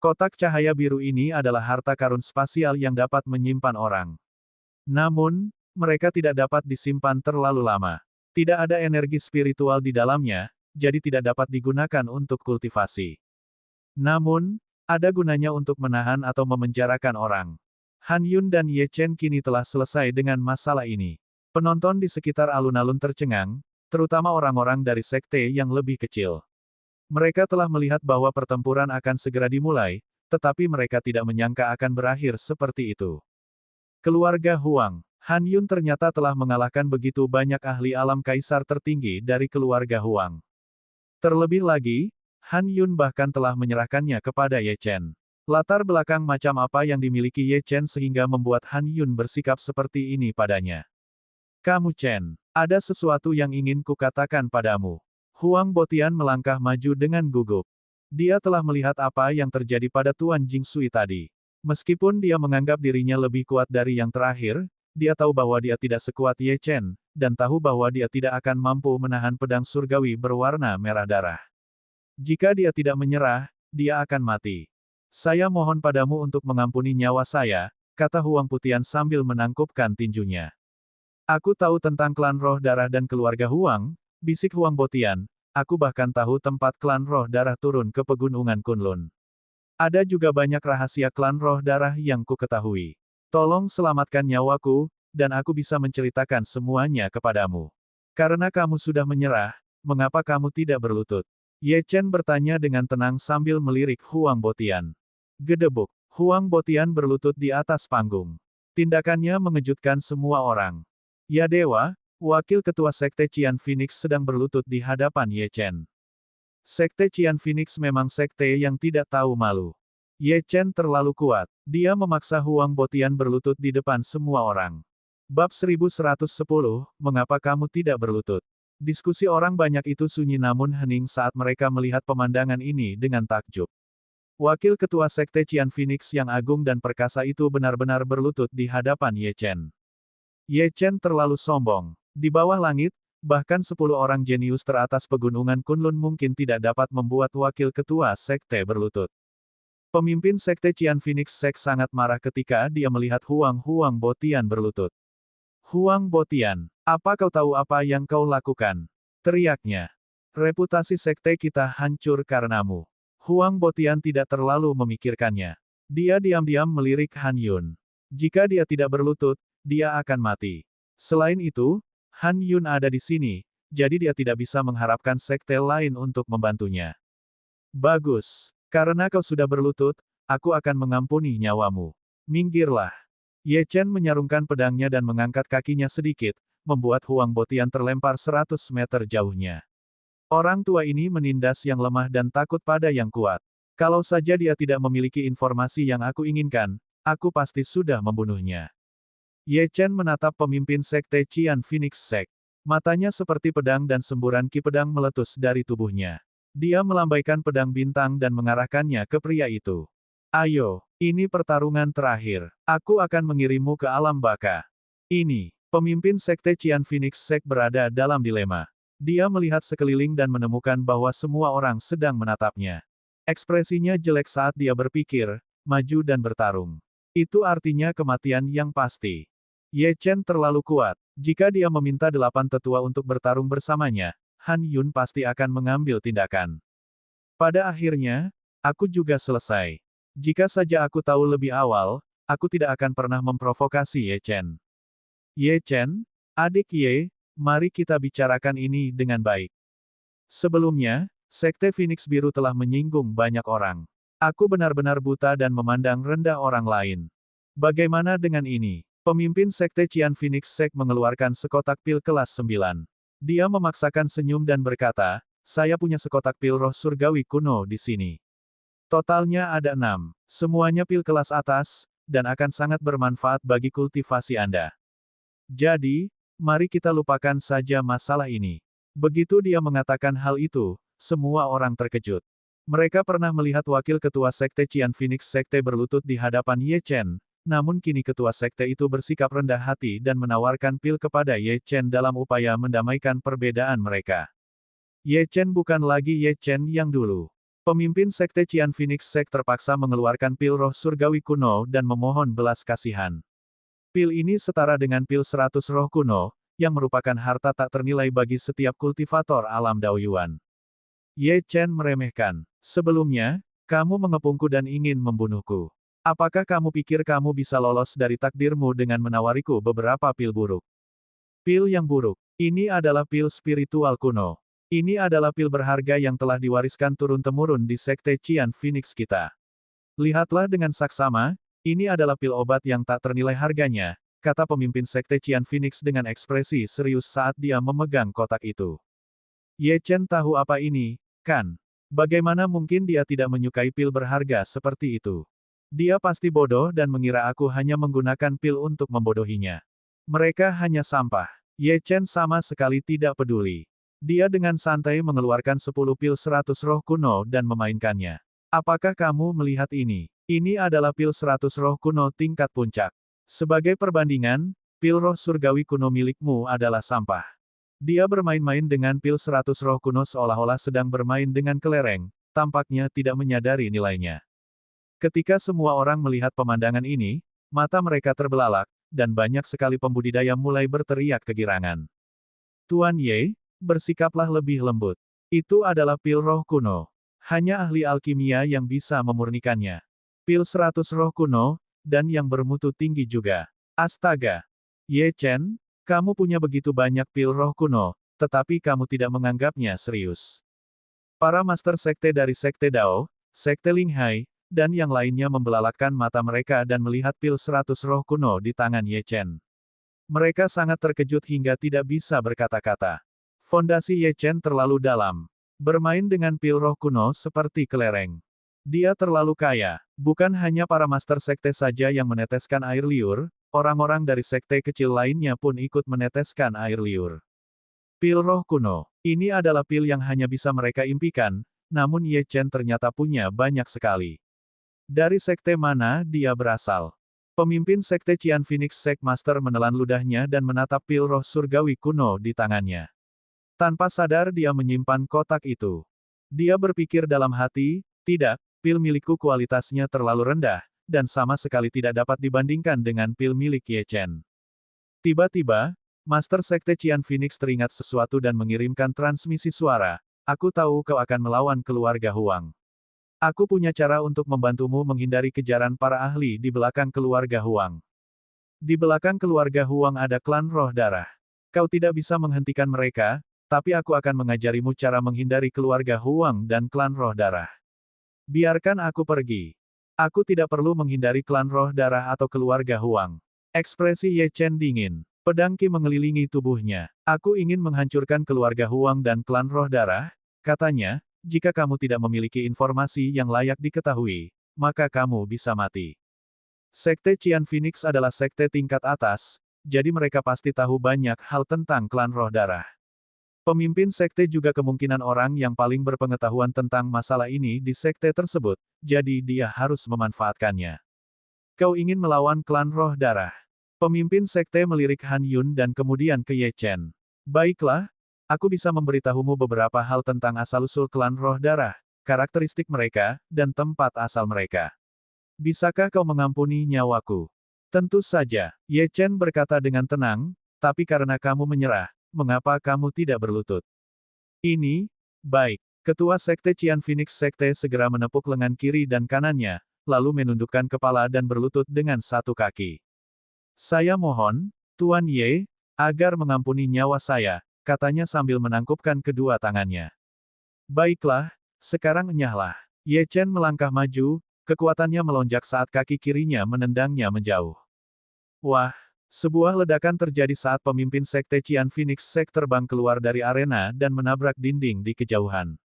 Kotak cahaya biru ini adalah harta karun spasial yang dapat menyimpan orang. Namun, mereka tidak dapat disimpan terlalu lama. Tidak ada energi spiritual di dalamnya, jadi tidak dapat digunakan untuk kultivasi. Namun, ada gunanya untuk menahan atau memenjarakan orang. Han Yun dan Ye Chen kini telah selesai dengan masalah ini. Penonton di sekitar alun-alun tercengang, terutama orang-orang dari sekte yang lebih kecil. Mereka telah melihat bahwa pertempuran akan segera dimulai, tetapi mereka tidak menyangka akan berakhir seperti itu. Keluarga Huang, Han Yun ternyata telah mengalahkan begitu banyak ahli alam kaisar tertinggi dari keluarga Huang. Terlebih lagi, Han Yun bahkan telah menyerahkannya kepada Ye Chen. Latar belakang macam apa yang dimiliki Ye Chen sehingga membuat Han Yun bersikap seperti ini padanya. Kamu Chen, ada sesuatu yang ingin kukatakan padamu. Huang Botian melangkah maju dengan gugup. Dia telah melihat apa yang terjadi pada Tuan Jingsui tadi. Meskipun dia menganggap dirinya lebih kuat dari yang terakhir, dia tahu bahwa dia tidak sekuat Ye Chen, dan tahu bahwa dia tidak akan mampu menahan pedang surgawi berwarna merah darah. Jika dia tidak menyerah, dia akan mati. Saya mohon padamu untuk mengampuni nyawa saya, kata Huang Putian sambil menangkupkan tinjunya. Aku tahu tentang klan roh darah dan keluarga Huang, bisik Huang Botian, aku bahkan tahu tempat klan roh darah turun ke pegunungan Kunlun. Ada juga banyak rahasia klan roh darah yang ku ketahui. Tolong selamatkan nyawaku, dan aku bisa menceritakan semuanya kepadamu. Karena kamu sudah menyerah, mengapa kamu tidak berlutut? Ye Chen bertanya dengan tenang sambil melirik Huang Botian. Gedebuk, Huang Botian berlutut di atas panggung. Tindakannya mengejutkan semua orang. Ya dewa, wakil ketua sekte Qian Phoenix sedang berlutut di hadapan Ye Chen. Sekte Qian Phoenix memang sekte yang tidak tahu malu. Ye Chen terlalu kuat. Dia memaksa Huang Botian berlutut di depan semua orang. Bab 1110, mengapa kamu tidak berlutut? Diskusi orang banyak itu sunyi namun hening saat mereka melihat pemandangan ini dengan takjub. Wakil ketua sekte Qian Phoenix yang agung dan perkasa itu benar-benar berlutut di hadapan Ye Chen. Ye Chen terlalu sombong. Di bawah langit, bahkan 10 orang jenius teratas pegunungan Kunlun mungkin tidak dapat membuat wakil ketua sekte berlutut. Pemimpin sekte Qian Phoenix Sek sangat marah ketika dia melihat Huang Botian berlutut. Huang Botian, apa kau tahu apa yang kau lakukan? Teriaknya. Reputasi sekte kita hancur karenamu. Huang Botian tidak terlalu memikirkannya. Dia diam-diam melirik Han Yun. Jika dia tidak berlutut, dia akan mati. Selain itu, Han Yun ada di sini, jadi dia tidak bisa mengharapkan sekte lain untuk membantunya. Bagus. Karena kau sudah berlutut, aku akan mengampuni nyawamu. Minggirlah. Ye Chen menyarungkan pedangnya dan mengangkat kakinya sedikit, membuat Huang Botian terlempar 100 meter jauhnya. Orang tua ini menindas yang lemah dan takut pada yang kuat. Kalau saja dia tidak memiliki informasi yang aku inginkan, aku pasti sudah membunuhnya. Ye Chen menatap pemimpin sekte Qian Phoenix Sek. Matanya seperti pedang dan semburan ki pedang meletus dari tubuhnya. Dia melambaikan pedang bintang dan mengarahkannya ke pria itu. Ayo, ini pertarungan terakhir. Aku akan mengirimmu ke alam baka. Ini, pemimpin sekte Qian Phoenix Sek berada dalam dilema. Dia melihat sekeliling dan menemukan bahwa semua orang sedang menatapnya. Ekspresinya jelek saat dia berpikir, maju dan bertarung. Itu artinya kematian yang pasti. Ye Chen terlalu kuat. Jika dia meminta 8 tetua untuk bertarung bersamanya, Han Yun pasti akan mengambil tindakan. Pada akhirnya, aku juga selesai. Jika saja aku tahu lebih awal, aku tidak akan pernah memprovokasi Ye Chen. Ye Chen, adik Ye, mari kita bicarakan ini dengan baik. Sebelumnya, Sekte Phoenix Biru telah menyinggung banyak orang. Aku benar-benar buta dan memandang rendah orang lain. Bagaimana dengan ini? Pemimpin Sekte Qian Phoenix Sek mengeluarkan sekotak pil kelas 9. Dia memaksakan senyum dan berkata, saya punya sekotak pil roh surgawi kuno di sini. Totalnya ada 6. Semuanya pil kelas atas, dan akan sangat bermanfaat bagi kultivasi Anda. Jadi, mari kita lupakan saja masalah ini. Begitu dia mengatakan hal itu, semua orang terkejut. Mereka pernah melihat wakil ketua Sekte Qian Phoenix Sekte berlutut di hadapan Ye Chen, namun kini ketua sekte itu bersikap rendah hati dan menawarkan pil kepada Ye Chen dalam upaya mendamaikan perbedaan mereka. Ye Chen bukan lagi Ye Chen yang dulu. Pemimpin sekte Qian Phoenix Sek terpaksa mengeluarkan pil roh surgawi kuno dan memohon belas kasihan. Pil ini setara dengan pil 100 roh kuno, yang merupakan harta tak ternilai bagi setiap kultivator alam Daoyuan. Ye Chen meremehkan. Sebelumnya, kamu mengepungku dan ingin membunuhku. Apakah kamu pikir kamu bisa lolos dari takdirmu dengan menawariku beberapa pil buruk? Pil yang buruk. Ini adalah pil spiritual kuno. Ini adalah pil berharga yang telah diwariskan turun-temurun di Sekte Qian Phoenix kita. Lihatlah dengan saksama, ini adalah pil obat yang tak ternilai harganya, kata pemimpin Sekte Qian Phoenix dengan ekspresi serius saat dia memegang kotak itu. Ye Chen tahu apa ini, kan? Bagaimana mungkin dia tidak menyukai pil berharga seperti itu? Dia pasti bodoh dan mengira aku hanya menggunakan pil untuk membodohinya. Mereka hanya sampah. Ye Chen sama sekali tidak peduli. Dia dengan santai mengeluarkan 10 pil 100 roh kuno dan memainkannya. Apakah kamu melihat ini? Ini adalah pil 100 roh kuno tingkat puncak. Sebagai perbandingan, pil roh surgawi kuno milikmu adalah sampah. Dia bermain-main dengan pil 100 roh kuno seolah-olah sedang bermain dengan kelereng, tampaknya tidak menyadari nilainya. Ketika semua orang melihat pemandangan ini, mata mereka terbelalak, dan banyak sekali pembudidaya mulai berteriak kegirangan. Tuan Ye, bersikaplah lebih lembut. Itu adalah pil roh kuno. Hanya ahli alkimia yang bisa memurnikannya. Pil 100 roh kuno, dan yang bermutu tinggi juga. Astaga! Ye Chen, kamu punya begitu banyak pil roh kuno, tetapi kamu tidak menganggapnya serius. Para master sekte dari Sekte Dao, Sekte Linghai, dan yang lainnya membelalakkan mata mereka dan melihat pil 100 roh kuno di tangan Ye Chen. Mereka sangat terkejut hingga tidak bisa berkata-kata. Fondasi Ye Chen terlalu dalam. Bermain dengan pil roh kuno seperti kelereng. Dia terlalu kaya. Bukan hanya para master sekte saja yang meneteskan air liur, orang-orang dari sekte kecil lainnya pun ikut meneteskan air liur. Pil roh kuno. Ini adalah pil yang hanya bisa mereka impikan, namun Ye Chen ternyata punya banyak sekali. Dari sekte mana dia berasal? Pemimpin sekte Qian Phoenix Sect Master menelan ludahnya dan menatap pil roh surgawi kuno di tangannya. Tanpa sadar dia menyimpan kotak itu. Dia berpikir dalam hati, tidak, pil milikku kualitasnya terlalu rendah, dan sama sekali tidak dapat dibandingkan dengan pil milik Ye Chen. Tiba-tiba, Master Sekte Qian Phoenix teringat sesuatu dan mengirimkan transmisi suara. Aku tahu kau akan melawan keluarga Huang. Aku punya cara untuk membantumu menghindari kejaran para ahli di belakang keluarga Huang. Di belakang keluarga Huang ada klan roh darah. Kau tidak bisa menghentikan mereka, tapi aku akan mengajarimu cara menghindari keluarga Huang dan klan roh darah. Biarkan aku pergi. Aku tidak perlu menghindari klan roh darah atau keluarga Huang. Ekspresi Ye Chen dingin. Pedang Qi mengelilingi tubuhnya. Aku ingin menghancurkan keluarga Huang dan klan roh darah, katanya, jika kamu tidak memiliki informasi yang layak diketahui, maka kamu bisa mati. Sekte Qian Phoenix adalah sekte tingkat atas, jadi mereka pasti tahu banyak hal tentang klan roh darah. Pemimpin sekte juga kemungkinan orang yang paling berpengetahuan tentang masalah ini di sekte tersebut, jadi dia harus memanfaatkannya. Kau ingin melawan klan roh darah? Pemimpin sekte melirik Han Yun dan kemudian ke Ye Chen. Baiklah, aku bisa memberitahumu beberapa hal tentang asal-usul klan roh darah, karakteristik mereka, dan tempat asal mereka. Bisakah kau mengampuni nyawaku? Tentu saja, Ye Chen berkata dengan tenang, tapi karena kamu menyerah, mengapa kamu tidak berlutut? Ini, baik. Ketua Sekte Qian Phoenix Sekte segera menepuk lengan kiri dan kanannya, lalu menundukkan kepala dan berlutut dengan satu kaki. Saya mohon, Tuan Ye, agar mengampuni nyawa saya, katanya sambil menangkupkan kedua tangannya. Baiklah, sekarang enyahlah. Ye Chen melangkah maju, kekuatannya melonjak saat kaki kirinya menendangnya menjauh. Wah! Sebuah ledakan terjadi saat pemimpin Sekte Qian Phoenix Sect terbang keluar dari arena dan menabrak dinding di kejauhan.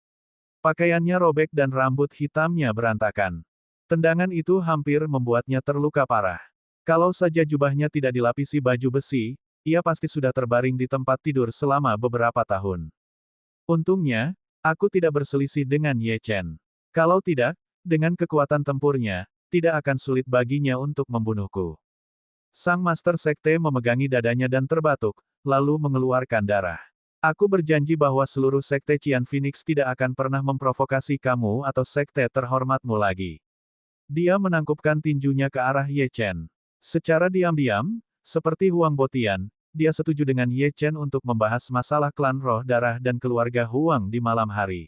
Pakaiannya robek dan rambut hitamnya berantakan. Tendangan itu hampir membuatnya terluka parah. Kalau saja jubahnya tidak dilapisi baju besi, ia pasti sudah terbaring di tempat tidur selama beberapa tahun. Untungnya, aku tidak berselisih dengan Ye Chen. Kalau tidak, dengan kekuatan tempurnya, tidak akan sulit baginya untuk membunuhku. Sang Master Sekte memegangi dadanya dan terbatuk, lalu mengeluarkan darah. Aku berjanji bahwa seluruh Sekte Qian Phoenix tidak akan pernah memprovokasi kamu atau Sekte terhormatmu lagi. Dia menangkupkan tinjunya ke arah Ye Chen. Secara diam-diam, Seperti Huang Botian, dia setuju dengan Ye Chen untuk membahas masalah klan roh darah dan keluarga Huang di malam hari.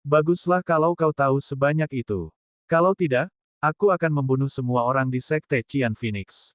Baguslah kalau kau tahu sebanyak itu. Kalau tidak, aku akan membunuh semua orang di Sekte Qian Phoenix.